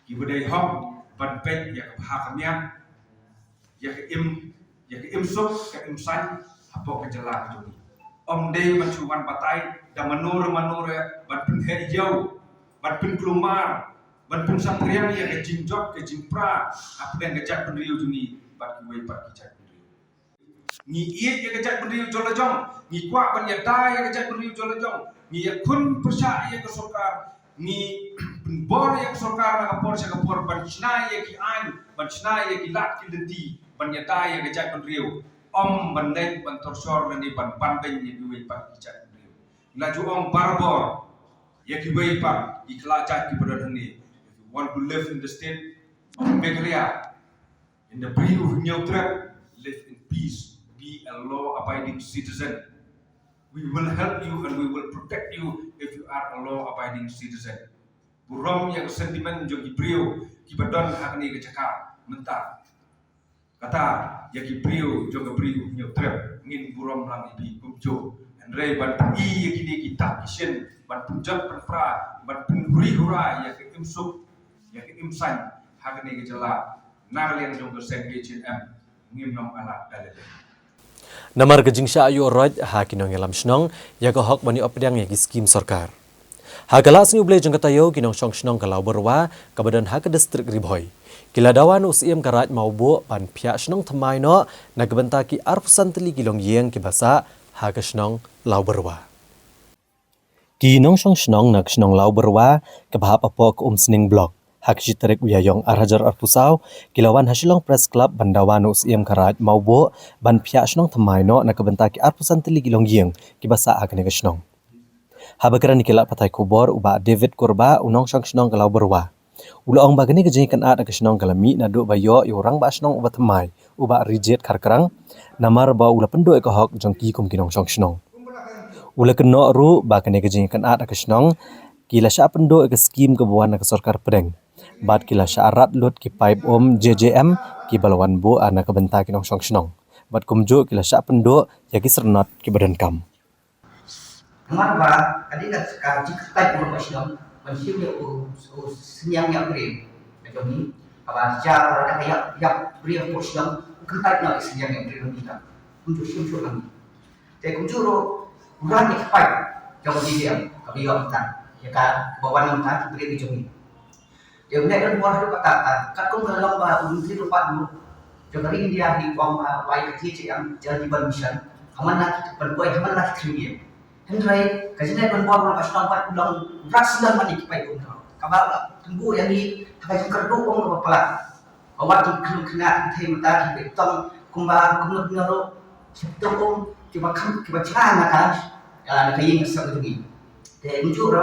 ki bedai hom ban pet ya ke hakamnya ya ke im sok ke imsan apa ke jalan joni om dei mencuan batai dan menur ban penhe hijau ban pen kelumar ban pen saprian ya ke jingjot ke jimpra apa yang kejak pendiriu joni bat ki pat kejak ni iet yang kejat berdiri jolajong ni kuat banyata yang kejat berdiri jolajong ni yakun persa yang kesokar ni bor yang kesokar nak kapor saya kapor bancina yang ki an bancina yang ki lak ki denti banyata yang kejat berdiri om bandai bantorsor ni ban ben yang diwei pak kejat berdiri laju om barbor yang ki wei pak ikhlajat ki berada ni if you want to live in the state of Meghalaya in the breed of neutral live in peace. Be a law-abiding citizen. We will help you and we will protect you if you are a law-abiding citizen. Burom yang sentimen jogi brio kibadon hakni kecaka mentah. Kata ya brio joga brio nyotrep ngin burom lang ibi kumjo. Andre ban i yakini kita kisien ban punjat penfra ban penhuri hura ya ke imsuk ya ke imsan hakni kecela narlian joga sengge ngim nom alat dalil. Namar gejing sya ayu roj hakinong elam shnong ya ko hok bani opdang ya skim sarkar. Hagala sing uble jeng katayo ginong syong shnong kalau berwa kabadan ha ke distrik Ribhoi. Kila dawan usiem karaj mau bo pan pia shnong thamai no nagbenta ki arpusan teli gilong yeng ki basa ha ke shnong lau berwa. Ginong syong shnong nak shnong lau berwa ke bahap apok sning blok. Hak jitarik uyayong arhajar arpusau kilawan hasilong press club bandawan usiem karaj mau bo ban pia shnong thamai no nagbenta ki arpusan teli gilong yeng ki basa ha ke shnong. Habakaran nikilak patai kubor uba David Kurba unong syang shnong kalau berwa. Ulaong bagani kejeng kan at ke shnong kalami nadu bayo orang ba shnong uba temai uba rijet karkarang namar ba ula pendo ke hok jongki kum kinong syang shnong. Ula keno ru bagani kejeng kan at ke shnong kila sya pendo ke skim ke buan ke sarkar pedeng. Bad kila syarat lut ki pipe JJM ki balawan bo ana ke benta kinong syang shnong. Bad kumjo kila sya pendo ya ki sernat ki badan kam. Marba kadina ka jiktai ko masyam masyam ya senyang yang krim jadi apa cara ada kayak yang beri ko syam kentai na senyang yang krim kita untuk syum lagi te kunjuro uran ni pai jauh dia kami kita ya kan bawa kita beri di jumi dia udah kan buah itu kata kat kong kalau ba untuk lupa dulu jadi dia di bawah pai kecil yang jadi permission aman nak berbuat aman nak krim Henry, kajian perempuan orang pasal empat ulang berasilan mandi kipai pun kabar tunggu yang di kajian kerdu pun kepala awak tu kena mata kita tong kumba kumno sebetulnya pun kiba cana kan nak kajian kesal tu muncul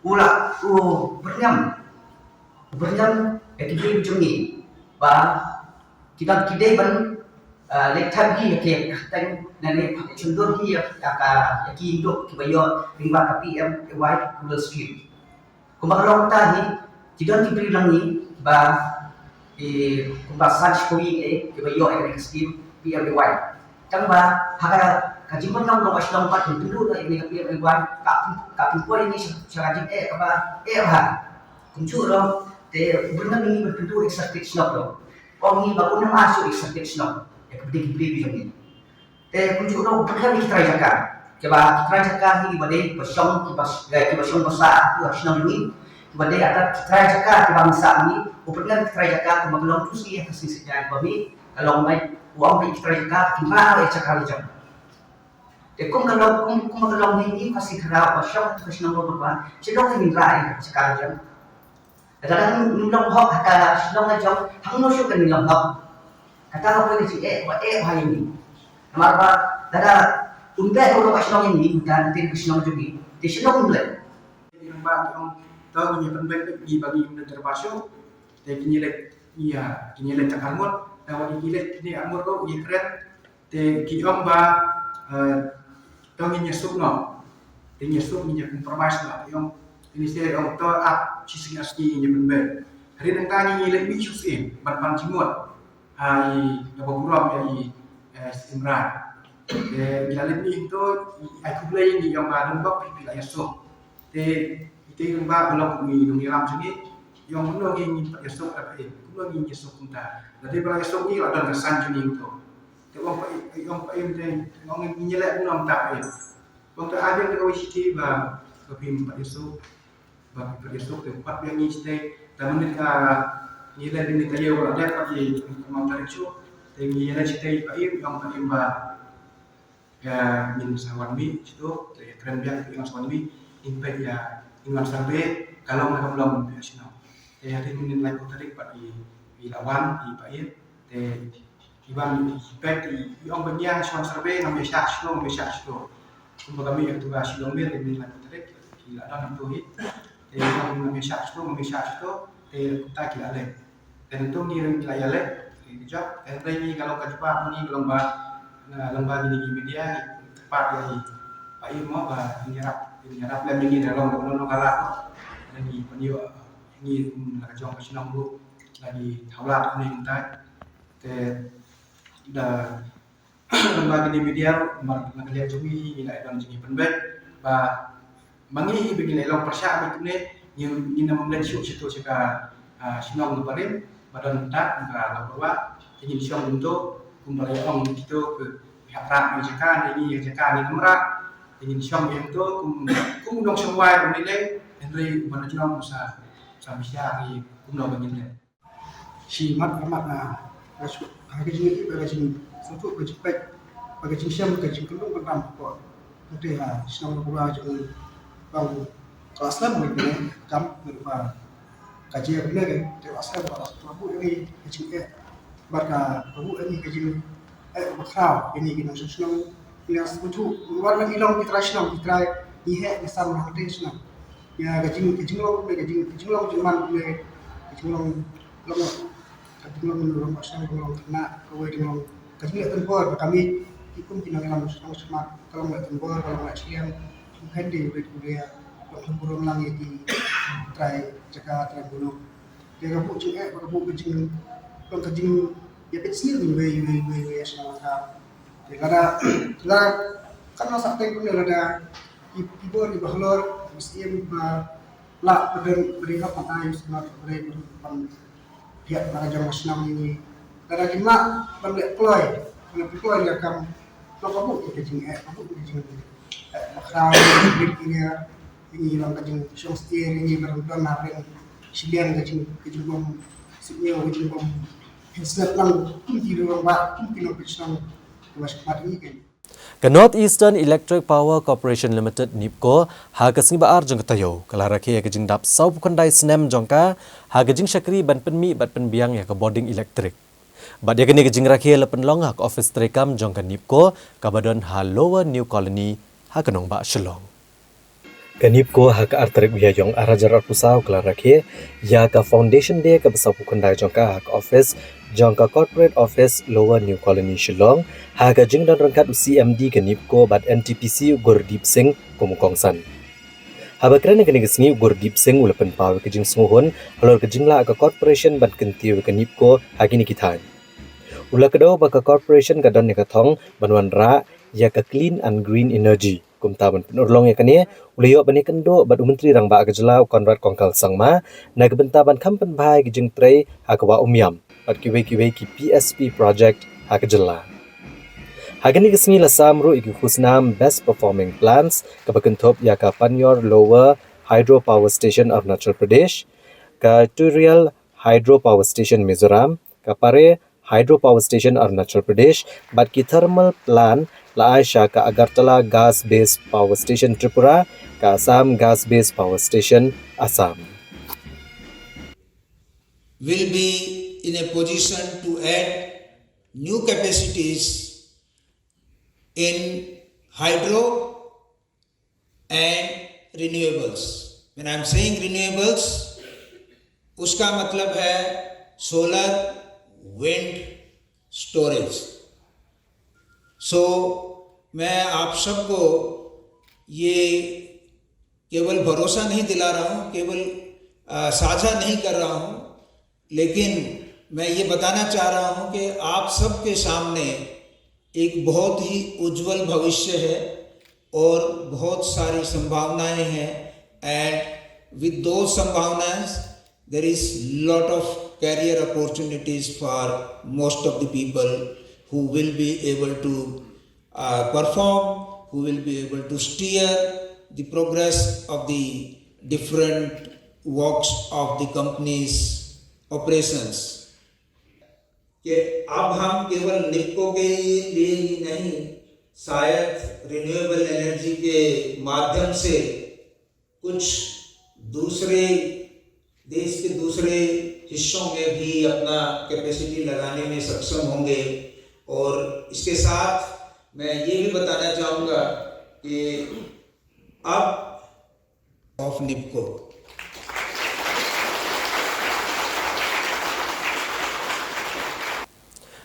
ula bernyam kita macam ni kita ban lektan hi ke tang nane cendur hi ka yaki induk ke bayo rimba ka PM white rural street kumbang ta hi tidon ti bri lang ni ba kumbang sanch koi ke bayo ke scheme PM white tang ba haka ka jimon lang lo aslang pat tundu da ini ka PM white ka pun ini syarat ka ba ha kuncu ro te berenang ini bertentu executive snap lo orang ni ba una masuk executive snap kemudian macam ni. Kunjuk orang berkali kita rajakan. Kita rajakan ini badai bersong kita bersong besar tu hasilnya ini. Badai ada kita rajakan kita bangsa ini. Upatnya kita rajakan kita belum tu sih hasil sejarah kami. Kalau mai uang kita rajakan kita ada cakap macam. Kalau ini pasti kerap bersong tu hasilnya berubah. Sedang ini rai cakap macam. Kadang nilang hok kata sedang macam hang nosuk kan nilang hok. Kata apa ni hai ini. Nampak dada untai kalau kasih ini dan tim kasih juga. Di sini untai. Nampak yang tahu punya penbek bagi yang terpasuk. Tapi kini lek tak anggur. Tahu kini anggur kau keren. Tapi kita tahu ini nyesuk no. Tapi nyesuk ini kompromis lah. Yang ini saya orang tahu sisi asli ini penbek. Hari nanti ini lek bisu sih. Ban cimut. Hai nabaguram ya Imran. Bila lebih itu aku beli ni yang baru bab pilih esok. Itu yang baru belum ni ram sini yang mana ni esok apa ini? Mana ni esok kita. Jadi bila esok ni ada kesan jenis itu. Tapi yang orang ni nyelak pun tak ini. Orang tu ada yang kau isi bah kepim esok, bah esok tempat yang ni stay. Dan mereka nilai ini kaya orang dia pakai kemampuan itu, tapi nilai cerita ibaim yang paling bah ya min sawan mi itu, keren biar yang sawan mi impact ya ingat sampai kalau mereka belum nasional. Hari ini nilai kotarik pakai lawan ibaim, iban impact yang banyak sawan sampai ngambil syah. Kumpulan kami yang tugas silong bir nilai kotarik, tidak ada itu hit. Yang ngambil syah itu, tak kira leh. Dan itu ni yang kita lihat, kejap. Ini kalau kejap ni lomba gini media tepat dari Pak Imo menyerap lem ini dalam kalah. Dan ini kerjaan kesenang bu lagi taulat ni kita. Dah lomba gini media nak lihat cumi nilai dan jenis penbek. Mangi begini long persiap itu ni nama melihat situ jika sinong lebarin badan tak enggak bahwa ingin siang untuk kembali orang itu ke pihak rak menjaga ini menjaga ini merah ingin syam itu kum dong semua nilai Henry mana juga musa bisa di kum dong begini si mat amat harga jini bagajin suatu bagajin syam bagajin kendung kendam kok nanti senang berbuat jadi bang kelas lah begini kam berubah kaji benar kan kelas lah kelas babu ini kecil barka babu ini kecil bakal ini kita senang yang untuk warna hilang kita senang kita ihe besar nanti senang ya kecil long menurut pasal long kena kau dengan kecil tempur kami ikut kita dalam smart kalau nggak tempur kalau nggak siang mungkin di budaya burung langit di try Jakarta bulu dia kamu cek kamu kecil ya kecil we senang dia karena saat itu ada ibu di bahlor mesti lah berikan mata yang sangat berikan pihak raja masnam ini karena kita balik ploy ya kamu kamu kecil makral ini lang kajing siyang steer ini berubah naring silian kajing bom sinya kajing bom hislap lang kunti dorong ba kunti lang pisang was mati kan Ke North Eastern Electric Power Corporation Limited NIPCO harga sing baar jong ketayo kala rakhe ke jing dap sau kondai snem jongka harga jing syakri ban penmi bat penbiang ya ke boarding elektrik bat ya kene ke jing rakhe lepen long hak office trekam jongka NIPCO kabadon ha Lower New Colony ha kenong ba Shillong Kanipko hak artarik biya yong arajar pusau kelarakhe ya ka foundation day ka besau kundai jongka hak office jongka corporate office Lower New Colony Shillong hak jing dan rangkat CMD Kanipko bat NTPC Gurdip Singh kumukongsan habakran kene gesngi Gurdip Singh ulepen paw ke jing sunguhun halor ke jingla ka corporation bat kentiu Kanipko hagini kithan ula kedo ba ka corporation ka don ka thong banwan ra ya ka clean and green energy kumtaban penurlong ya kane uleyo bani kendo bad menteri rang ba gejlau Konrad Kongkal Sangma na gebentaban kampen bhai gijing trei hakwa umyam bad kiwe ki PSP project hakjela hagani gesmi la samru igi khusnam best performing plants kabakentop ya ka Panyor Lower Hydro Power Station Arunachal Pradesh ka Turial Hydro Power Station Mizoram ka Pare Hydro Power Station Arunachal Pradesh bad ki thermal plant la Aisha ka Agartala Gas Based Power Station Tripura ka Assam Gas Based Power Station Assam will be in a position to add new capacities in hydro and renewables. When I am saying renewables, उसका मतलब है solar, wind, storage. So मैं आप सबको ये केवल भरोसा नहीं दिला रहा हूँ, केवल साझा नहीं कर रहा हूँ, लेकिन मैं ये बताना चाह रहा हूँ कि आप सबके सामने एक बहुत ही उज्जवल भविष्य है और बहुत सारी संभावनाएं हैं एंड विद दो संभावनाएं there is lot of career opportunities for most of the people who will be able to perform, who will be able to steer the progress of the different works of the company's operations. कि अब हम केवल निप्को के लिए ही नहीं, शायद renewable energy के माध्यम से कुछ दूसरे देश के दूसरे हिस्सों में भी अपना कैपेसिटी लगाने में सक्षम होंगे और इसके साथ मैं ये भी बताना चाहूँगा कि अब ऑफ निप्को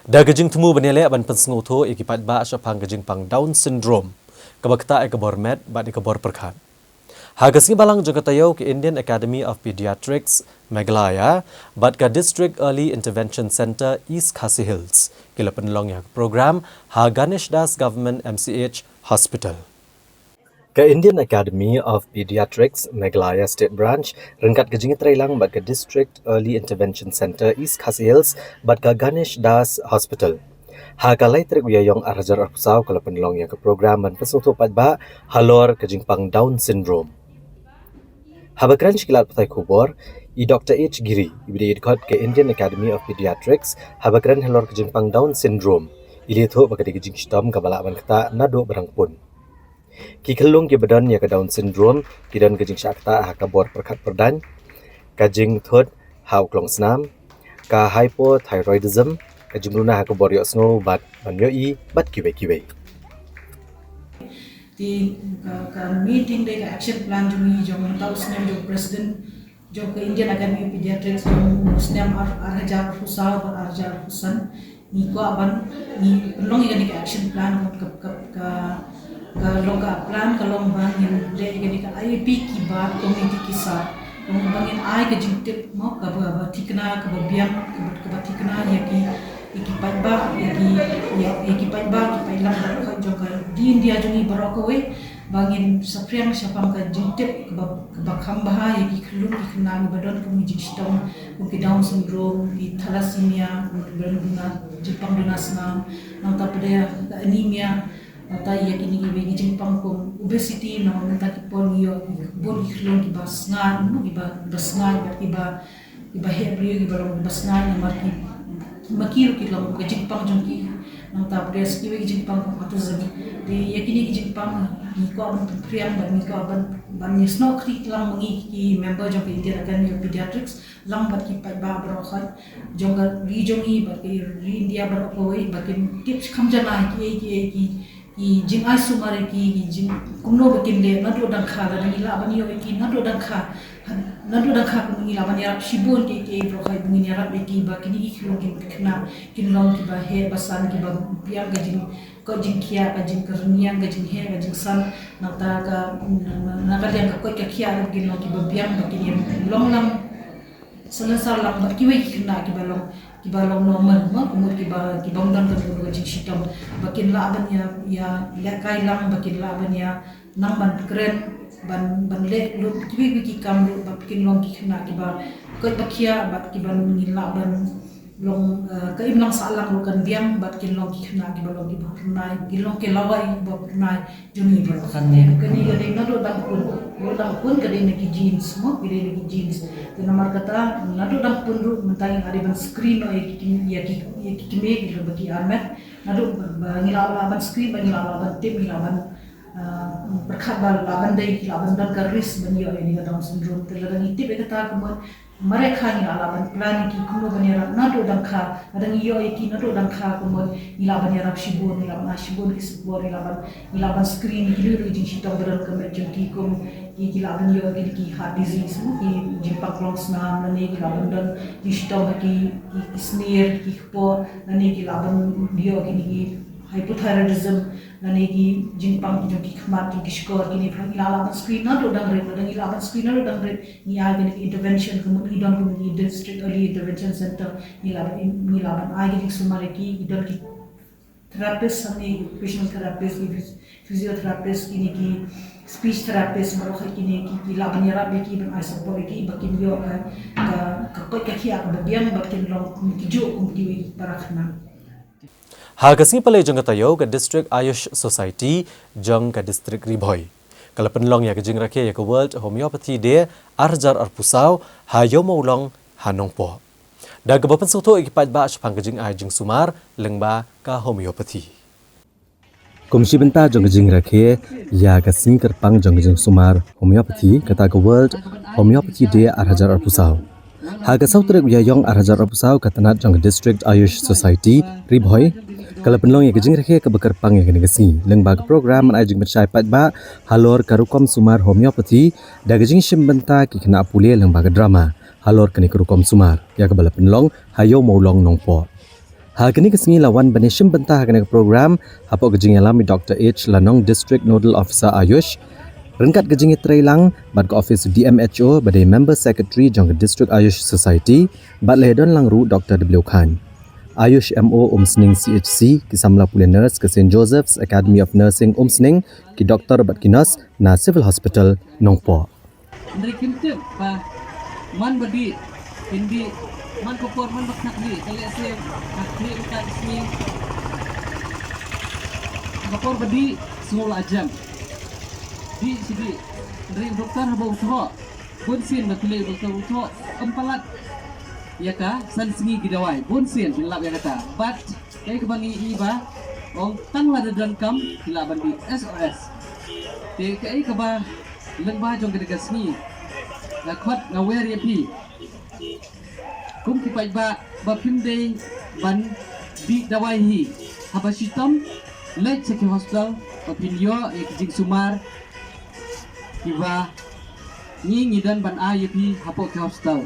Da gejing temu benele ban pensengu tho ikipat ba syapang gejing pang Down syndrome kabakta e kabor med ba di kabor perkhat hagasngi balang jogatayo ke Indian Academy of Pediatrics Meghalaya bat ka District Early Intervention Center East Khasi Hills kila penlong yak program ha Ganesh Das Government MCH Hospital ke Indian Academy of Pediatrics Meghalaya State Branch rengkat gejing trailang bat ka District Early Intervention Center East Khasi Hills bat ka Ganesh Das Hospital Hagalai trek uyayong arajar arpusau kalau penelong yang ke program dan pesutu padba halor kejingpang Down syndrome. Habakran shikilat patai kubor, i Dr. H. Giri, ibidi idkot ke Indian Academy of Pediatrics, habakran halor kejingpang Down syndrome. Ili tu bagadi kejing shitom kabalaban kata nado berang pun. Ki kelung ki badan ya ke Down syndrome, kidan kejing syakta hakabor perkat perdan, kajing thud hau klong senam, ka hypothyroidism, kajumruna hakabor yok snow bat banyoi bat kiwe-kiwe. Di meeting deh action plan jumi jom tahu senam jom presiden jom ke Indian Academy of Pediatrics jom senam arhajar husau arhajar husan ni ko aban ni long ikan ke action plan ke longga plan kalau bangin deh ikan ke IAP kibat komiti kisah bangin ai ke jintip mau ke tikna ke biang ke tikna iki paiba iki paiba ki pailang ka joka di India jungi barokowe bangin sapriang siapang ka jintip ke bakam baha iki kelung ki kenang badon ke mujik sitong ke Down syndrome di thalassemia berguna Jepang donasna nang tapde anemia nata yakini ki begi Jepang ko obesity nang nata ki polio bon ki kelung ki basngan ki basngan ki hebrio ki barong basngan yang marki makir kita ke Jepang jongki nang ta pres kiwe Jepang ko autism de yakini ki Jepang ni ko ban priam ban ni ko ban ni sno kri lang mangi ki member jong Indian Academy of Pediatrics lang bat ki pa ba bro khat jonga ri jongi ba ki ri India bro ko we ba ki tips khamjana ki jing ai sumare ki jing kumno bikin le na do dang kha da ni la ban yo ki na do dang kha ko ni la ban ya shibon ke bro khai bungi ya rab ki ba kini ki lo ki kna kin long ki ba he basan ki ba biar ga jing ko jing kia ga jing kerniang ga jing he ga jing san na ta ka na ka yang ko ka kia ga gin lo ki ba biar ba kini long lam selesai lang ba ki we ki kna ki ba long normal ma kumur ki ba dan ga jing shitom bakin la ban ya kai lang bakin la ban ya nang ban keren ban le lu ki kam lu ba kin long ki khna ki ba ko bakia ba ki ban ni la ban long ka im lang sa lang lu kan biang ba kin long ki khna ki ba long ki ba nai ki long ke lawai ba nai jumi ba kan ne ka ni ga na do dang pun ka ni ki jeans mo ki jeans te namar kata na do dang pun ru mentai hari ban screen o ki me ki ba ki armet na do ba ngila ban screen ba ngila ban tip ngila ban perkhat bal laban dai laban dan garis banyo ini ga Down syndrome teladang itip kata kemudian mereka ni laban plan ki kuno banira na do dang kha adang iyo ki na do dang kha kemudian ilaban ya rabshibon ilaban ashibon ki subor ilaban screen ki lu jing sitong beran kemudian ki kum ki laban yo ki heart disease ki jimpak lungs na nani ki laban dan ki sitong ki smear ki po nani ki laban dio ki hypothyroidism nani ki jingpang ki joki khmat ki skor ki ni phang ilaban screen na do dang red dang ilaban screen na do dang red ni a ki intervention ko ni don ko ni district early intervention center ilaban a ki sumare ki idol ki therapist ani occupational therapist ki physiotherapist ki speech therapist maro ki ni ki ilaban ya rabbi ki ban asa po ki bakin yo ka ka khia ka biang bakin long ki jo kum ki barakhna Hagasni palai jong katayo ke District Ayush Society jong ke District Ribhoi. Kalau penlong ya ke jing rakyat ya ke World Homeopathy Day arjar arpusau hayo maulong hanong po. Da kebapan sutu ikipat ba sepang ke jing ay jing sumar lengba ka homeopathy. Komisi benta jong ke jing rakyat ya ke sing kerpang jong ke jing sumar homeopathy kata ke World Homeopathy Day arjar arpusau. Hagasau trek uyayong arjar arpusau katanat jong ke District Ayush Society Ribhoi. Kalau penlong yang kejing rakyat ke bekerpang yang kena kesini, lembag program menajing bercai patba halor karukom sumar homeopathy, dah kejing simbenta ki kena apule lembag drama halor kena karukom sumar, ya ke bala penlong hayo maulong nongpo. Hal kini kesini lawan bani simbenta kena program, apa kejing alami Dr. H. Lanong District Nodal Officer Ayush, rengkat kejing trailang bad ke office DMHO badai member secretary jong ke District Ayush Society, bad lehedon langru Dr. W. Khan. Ayush MO Umsning CHC ki samla pule nurse ke St. Joseph's Academy of Nursing Umsning ki Dr. Batkinas na Civil Hospital Nongpo. Dari kimte pa man badi indi man kopor man baknak di kali ase akni uta isni Singapura badi semua ajam. Di sini dari dokter haba utho. Bonsin na pilih dokter utho empalat. Ya ka san singi gidawai. Bonsin dilap ya kata. But kay kebangi iba ong tangla dan kam dilaban di SOS. Te kay kaba lengba jong gede gasni. Na khot na wer ya pi. Kum ki pai ba pimde ban di dawai hi. Haba sitam let cek hospital opinio ek jing sumar kiba ni dan ban ayupi hapo ke hospital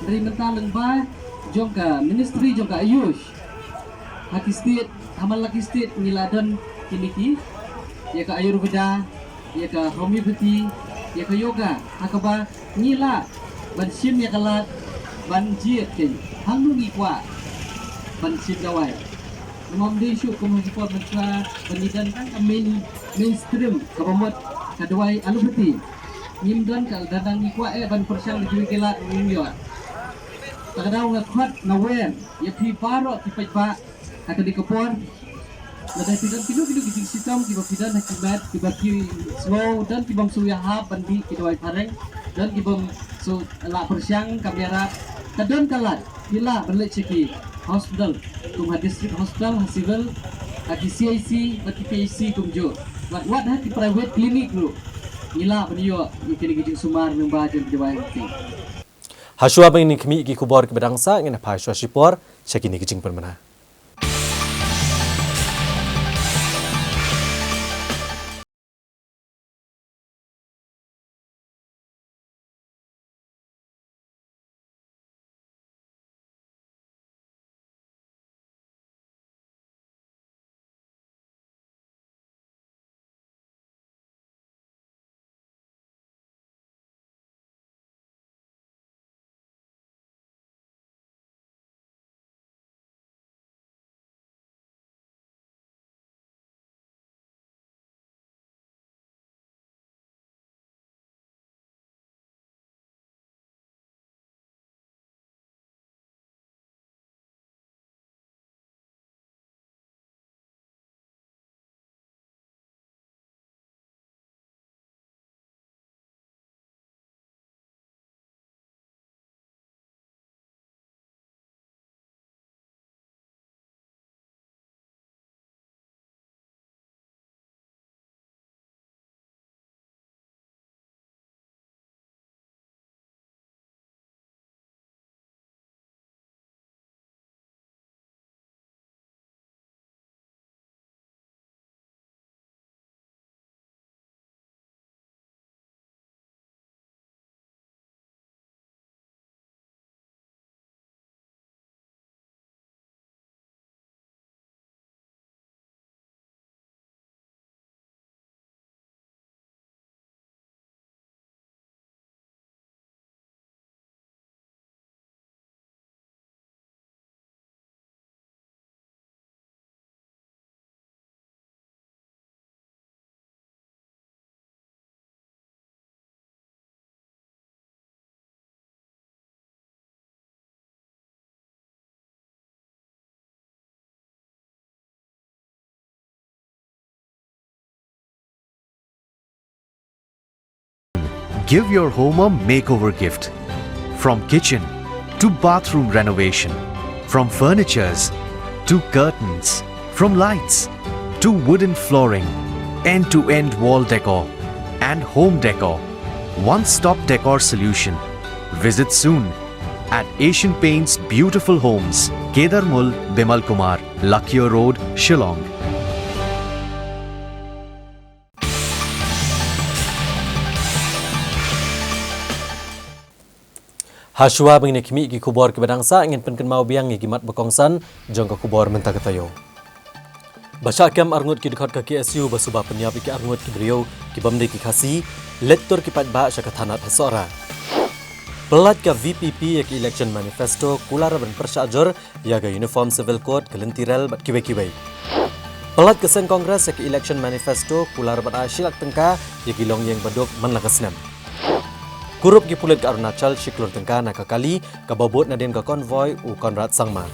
dari mental lengba jongka ministry jongka ayush haki state hamal laki state niladan kiniki ya ka ayurveda ya ka homeopathy ya ka yoga hakaba nila ban sim ya kalat ban jiet ken hangnu ngikwa ban sim dawai Memang shoot kung support sa panidan kan mainstream kabamot kadaway alubati nimdan kal dadang ikwa ban persyang di gelat ngyo tagadaw nga khot na wen yapi paro tipay pa ato di kapor naday pidan kidu giding sitam kiba pidan hakimat kiba ki slow dan kibang suya hap bandi kidaway pareng dan kibang so la persyang kamera kadon kalat bila balik ceki hospital kumha district hospital civil at CIC at PAC kumjo what hati private clinic lu nila baniyo ikini gijing sumar ng bajan jawai ti Haswa bang ni kami iki kubar ke bedangsa ngena pa shipor chekini gijing permana. Give your home a makeover gift. From kitchen to bathroom renovation, from furnitures to curtains, from lights to wooden flooring, end-to-end wall decor and home decor. One-stop decor solution. Visit soon at Asian Paints Beautiful Homes, Kedarmul, Bimal Kumar, Lakhiya Road, Shillong. Haswa bang ni kami iki kubar ke bedangsa ingin penken mau biang iki mat bekongsan jongka kubar mentah ketayo. Basha kem arngut ki dekat ke KSU basuba penyap iki arngut ki beliau ki bamde ki khasi lektor ki pat syaka thanat hasora. Pelat ka VPP ki election manifesto kulara ban persajor yaga uniform civil code kelentiral bat kiwe-kiwe. Pelat ke sen kongres ki election manifesto kulara ban asyilak tengka yaki long yang badok manlakasnam. Kurup ki pulit ke Arunachal Shiklur tengka nakakali kababot na din ka convoy u Konrad Sangma.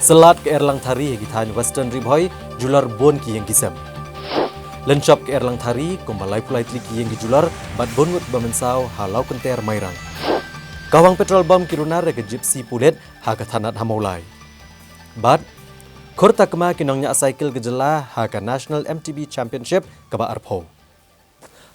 Selat ke Erlang Thari ki than Western Ribhoy jular bon ki yang kisam. Lencap ke erlang thari kombalai pulai tli ki yang jular bat bongut bamensau halau kenter mairang. Kawang petrol bom kirunar ke gypsy pulet ha ka thanat hamaulai. Bat Korta kema kinongnya cycle gejela ha ka National MTB Championship ka ba arpho.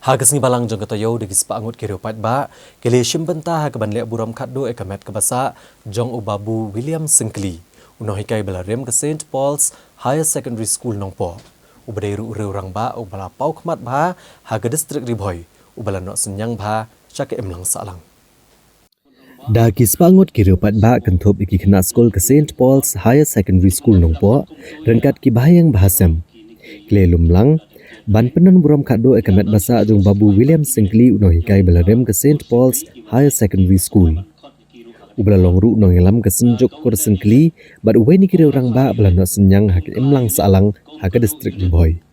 Ha ka singi balang jong katoyo de gispa angut kiro pat ba kele shimbenta ha ka banle buram khatdo e ka met ka basa jong ubabu William Singli unohikai bela rem ke St Paul's Higher Secondary School nongpo. Ubadai ru rang ba ubala pau khmat ba ha ka district Ribhoi ubala no senyang ba chak emlang salang. Da kispangot kiripat ba kentup iki kena skol ke St Paul's Higher Secondary School nongpo rengkat ki bahayang bahasam. Kle lumlang ban penan buram kado ekamet basa jong babu William Singli unohikai belarem ke St Paul's Higher Secondary School. Ubala longru nongelam ke senjuk kur Singli bat uwe ni kiri orang ba belano senyang hak emlang salang hak distrik Ribhoi.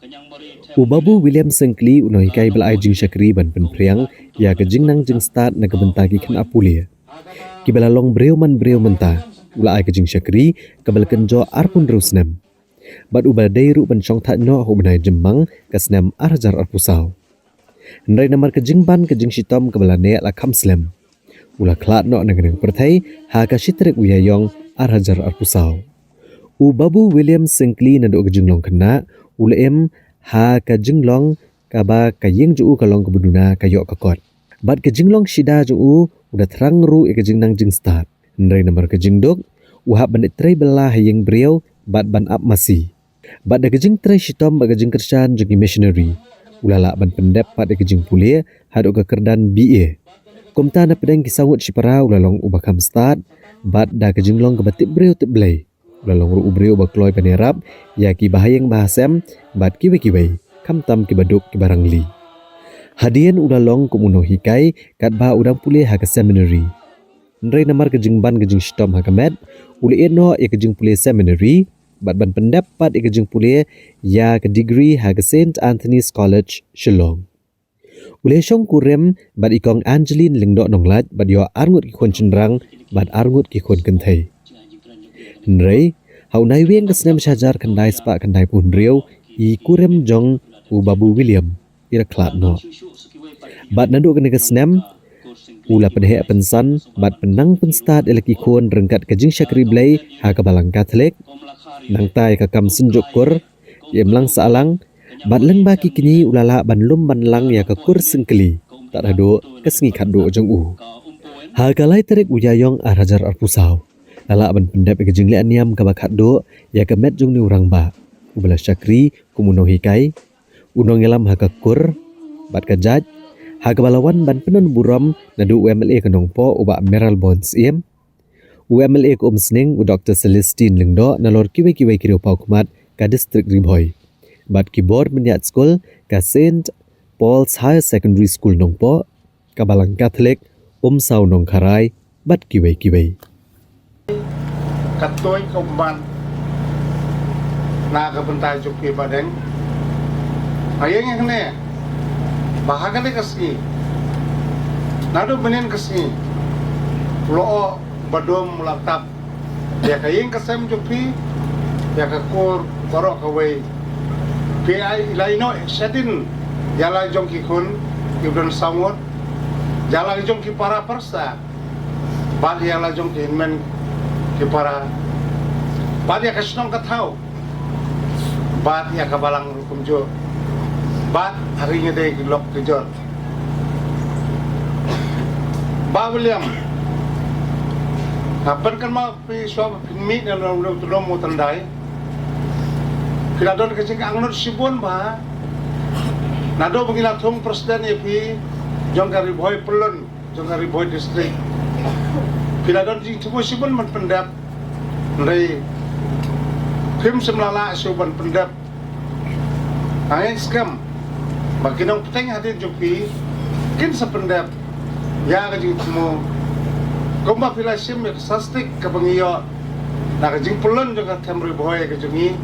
Ubabu William Singli unohikai belai jing syakri ban penpriang ya ke jing nang jing start na kebentagi ken apulia. Kibala long breu menta ula ai kejing syakri kabal kenjo arpun rusnem bat ubal dairu ban chong tha no ho benai jemang kasnem arjar arpusau ndai namar kejing ban kejing sitom kabala ne la khamslem ula klat no nang perthai ha ka sitrek uyayong arjar arpusau Ubabu William Singli nando kejing long kena ula em ha ka jinglong kaba kayeng ju kalong kebuduna kayok kakot bat kejing long shida ju udah terang ru ikejing nang jing start. Ndai nomor kejing dok, uhap bandit tray belah yang beriau bat ban up masih. Bat da kejing tray shitom ba kejing kersan jogi missionary. Ulala ban pendep pat da kejing pulia hadok ke kerdan BA. Komta na pedang kisawut sipara ulalong ubakam start bat da kejing long ke batip beriau tip belai. Ulalong ru beriau ba kloy panerap ya ki bahayang bahasam bat kiwe-kiwe kam tam ki baduk ki barang li. Hadian ulalong kumuno hikai kat ba udang pulih ha ke seminary. Ndrai namar kejing ban kejing shitom ha kemet uli eno ya kejing pulih seminary bat ban pendapat ya kejing pulih ya ke degree ha ke St Anthony's College Shillong. Uli syong kurem bat ikong Angeline lingdok nonglat bat yo arngut ki khon cendrang bat arngut ki khon kenthai. Ndrai hau nai weng ke senem syajar kendai spa kendai pun riau I kurem jong Ubabu William ira klat no. Bat nanduk kena kesnem ula penhek pensan bat penang penstart elaki kon rengkat kejing syakri blai ha kabalang Katolik nang tai kakam senjuk kur yemlang salang bat leng baki kini ulala ban lum ban lang ya ka kur sengkeli tak rado kesengi kado jong ha kalai terik uyayong arajar arpusau lala ban pendap kejing le aniam ka bakat do ya ka met jong ni urang ba ubala syakri kumuno hikai unong ngelam haka kur bat kajaj haka balawan ban penon buram nadu UMLA kanongpo uba Meral Bonds iem UMLA ko umsning u Dr. Celestine Lingdo nalor kiwe-kiwe kiriu pau kumat ka distrik Ribhoi bat keyboard meniat school ka St Paul's Higher Secondary School nongpo ka balang Katolik sau nong karai bat kiwe-kiwe katoy kumban na kabentai juki badeng ayang yang ne bahagan kasih nado benin kasih loo badom mulakap ya kayeng kasem jupi ya kakur borok kawai PI laino sedin jala jongki kun ibran samut jala jongki para persa bad jala jongki men ki para bad ya kasnong katau bad ya kabalang hukum jo bat harinya day lok kejot ba William kapan kan ma pi so mi na lo mo tandai kila don kecing angnot sibon ba nado bangila thong presiden ye pi jongkari boy pelon jongkari boy district kila don jing tubo sibon man pendap ndai kim semlala suban pendap ayang skam makinong peteng hati jupi kin sependap ya kajing temu komba pila sim ya sastik kabangiyo na kajing pulon juga temri boy kajingi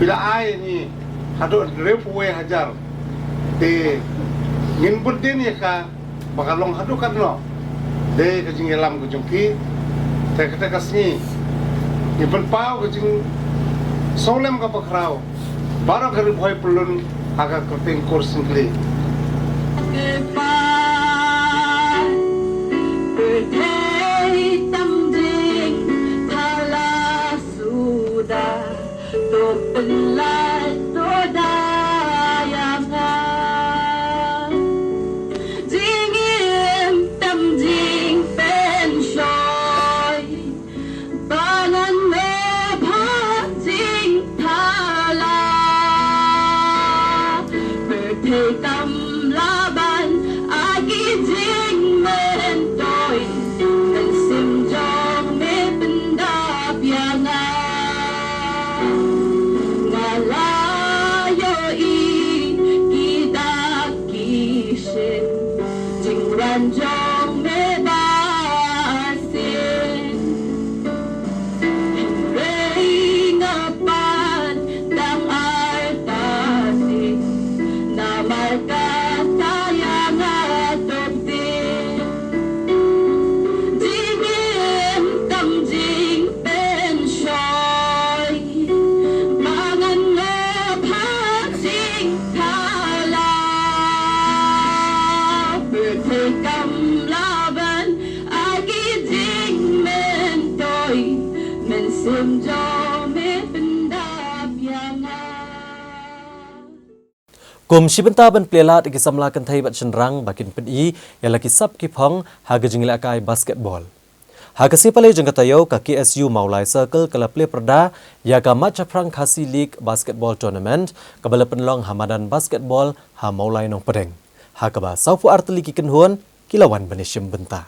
pila ai ni hado repuwe hajar de ngin budin ya ka bakalong hado kan no de kajing elam kajungki te kata kasni iban pau kajing solem ka bakrau Baru kali boy pelun agak kerting kursi kali. Kum shibenta ban plelat ki samla kan thai bat chenrang bakin pedi yala ki sap ki phong haga jingla kai basketball. Haga sipale jengkatayo ka KSU Maulai Circle kala play perda ya ka match prang khasi league basketball tournament kabala penlong Hamadan basketball ha Maulai nong pedeng. Haga ba saufu arteli ki kenhuan kilawan banishim benta.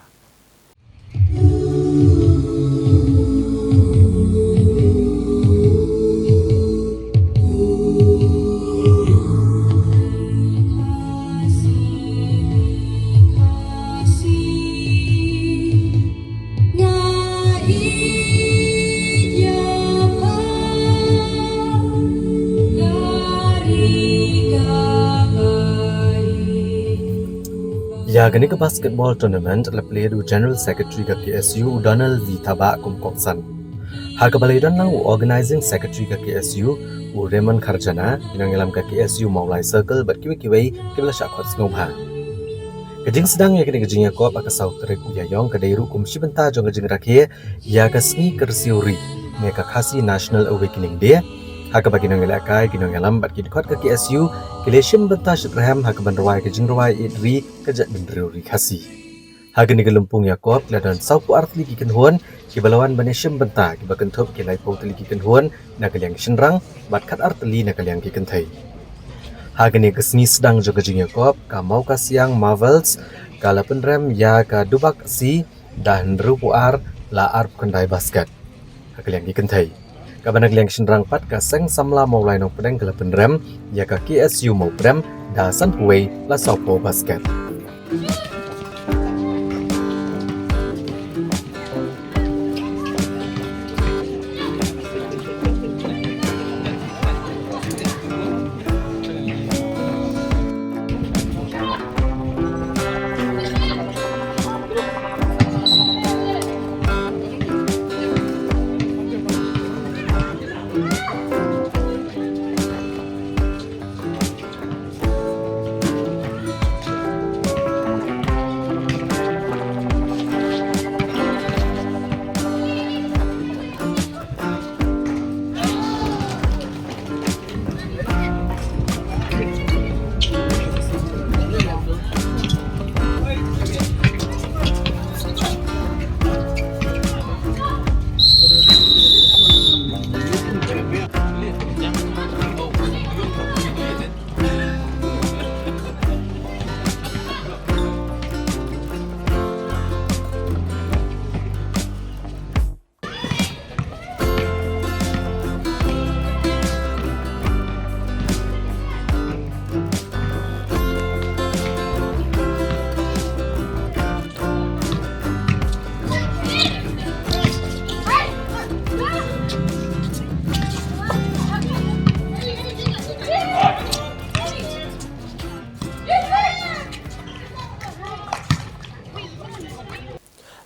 Ya gani ke basketball tournament la play du General Secretary ka KSU Donald V Thaba kum koksan. Ha ka balai dan nang organizing secretary ka KSU u Raymond Kharjana inang ilam ka KSU Maulai Circle bat kiwi kibla syakot ngobha. Kajing sedang ya kini kajing yakop aka saut trek uyayong ka dairu kum shibenta jong kajing rakhe ya ka sngi kersiuri me ka khasi National Awakening Day. Haka bagi nang ilakai ginong alam bat kidkot ke KSU kileshim benta shitraham haka bandrawai ke jingrawai idri kejat bendruri khasi. Haka ni gelumpung Yakob ladan saupu artli ki kenhuan ki balawan baneshim benta ki bakenthop ki lai pautli ki kenhuan na kaliang shinrang bat khat artli na kaliang ki kenthai. Haka ni kesni sedang juga jing Yakob ka mau ka siang Marvels kala penrem ya ka dubak si dan rupuar la arp kendai basket. Haka kaliang ki kenthai. Kabanag liang shinrang pat ka seng samla Maulai nong pedeng kala penrem ya ka KSU mau prem da san puwei la saupo basket.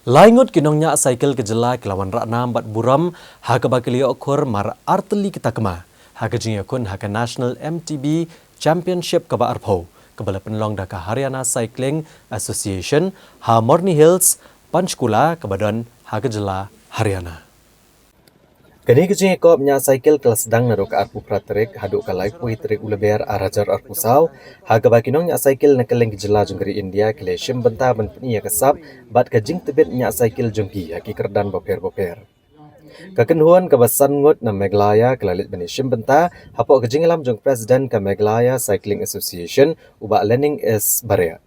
Laingut kinongnya cycle ke jelai kelawan raknam bat buram ha ke bakilio okor mar arteli kita kema haga jing yakun haga National MTB Championship kaba arpho kebala penlong daka Haryana Cycling Association Harmony Hills Panchkula kebadan haga jela Haryana. Kini kecing ekop nya cycle kelas sedang narok arpu praterik haduk kalai pui terik uleber arajar arpu sau haga bakinong nya cycle nakeleng jela jengri India kele shim benta ben pni ya kesap bat kajing tebet nya cycle jengki haki kerdan boper. Kakenhuan kebasan ngut na Meghalaya kelalit bani shim benta hapok kajing alam jeng presiden ke Meghalaya Cycling Association ubak learning is Baria.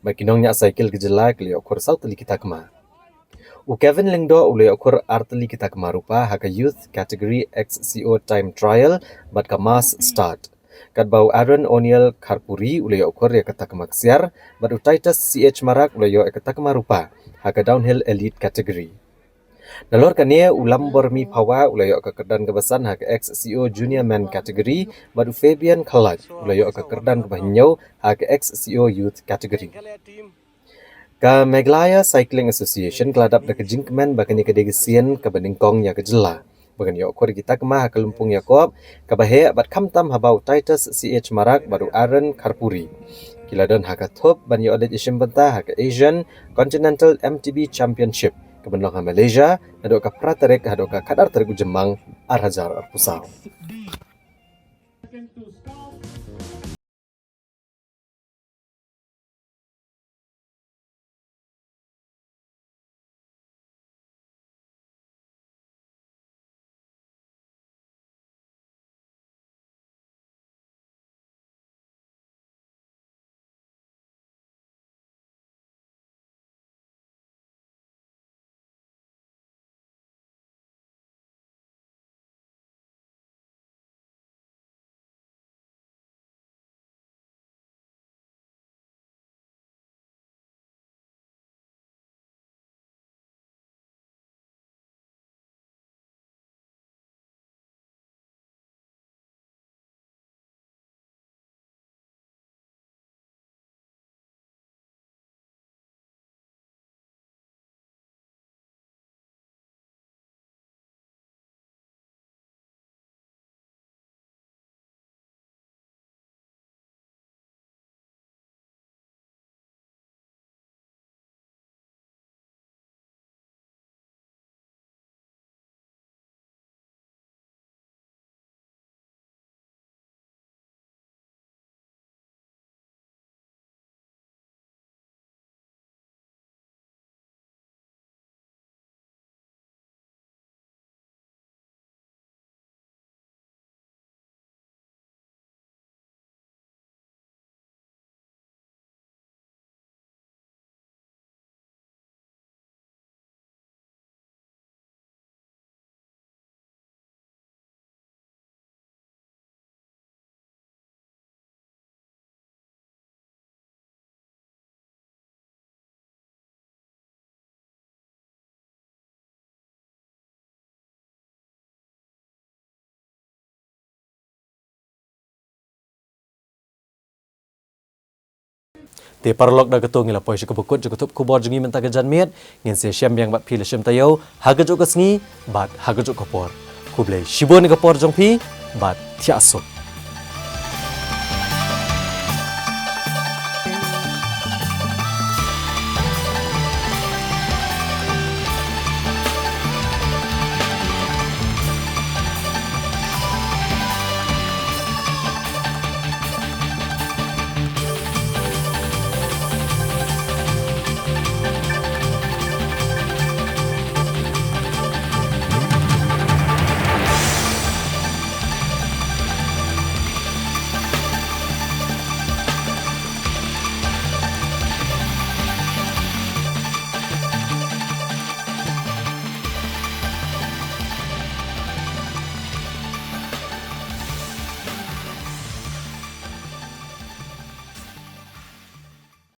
Bakinong nya cycle kejela kele okur sau teli kita kema. Kevin Lingdo ulai okur arteli kita kemarupa haka youth category XCO time trial bat ka mass start. Kat bau Aaron O'Neill Karpuri ulai okur ya kata kemaksiar bat Titus CH Marak ulai yo kata kemarupa haka downhill elite category. Nalor kania ulam bormi pawa ulai yo kekerdan kebasan haka XCO junior man category bat Fabian Khalaj ulai yo kekerdan kebahinyau haka XCO youth category. Ka Meghalaya Cycling Association keladap da kejingkeman bakani kedegesian ke beningkong ya kejela. Bagan yo kor kita kemah ke lumpung Yakob ka bahe bat kamtam habau Titus CH Marak baru Aaron Karpuri. Kiladan haka top ban yo adet isim benta haka Asian Continental MTB Championship ke benlong Malaysia nadok ka praterek hadok ka kadar tergu Jemang Arhajar Arpusau. Te parlok da ketung ila poi sikapukut jukutub kubor jungi mentaga janmiat ngin se syam yang bat pila syam tayau haga juk kesngi bat haga juk kapor kublai shibon kapor jongpi bat tiasuk.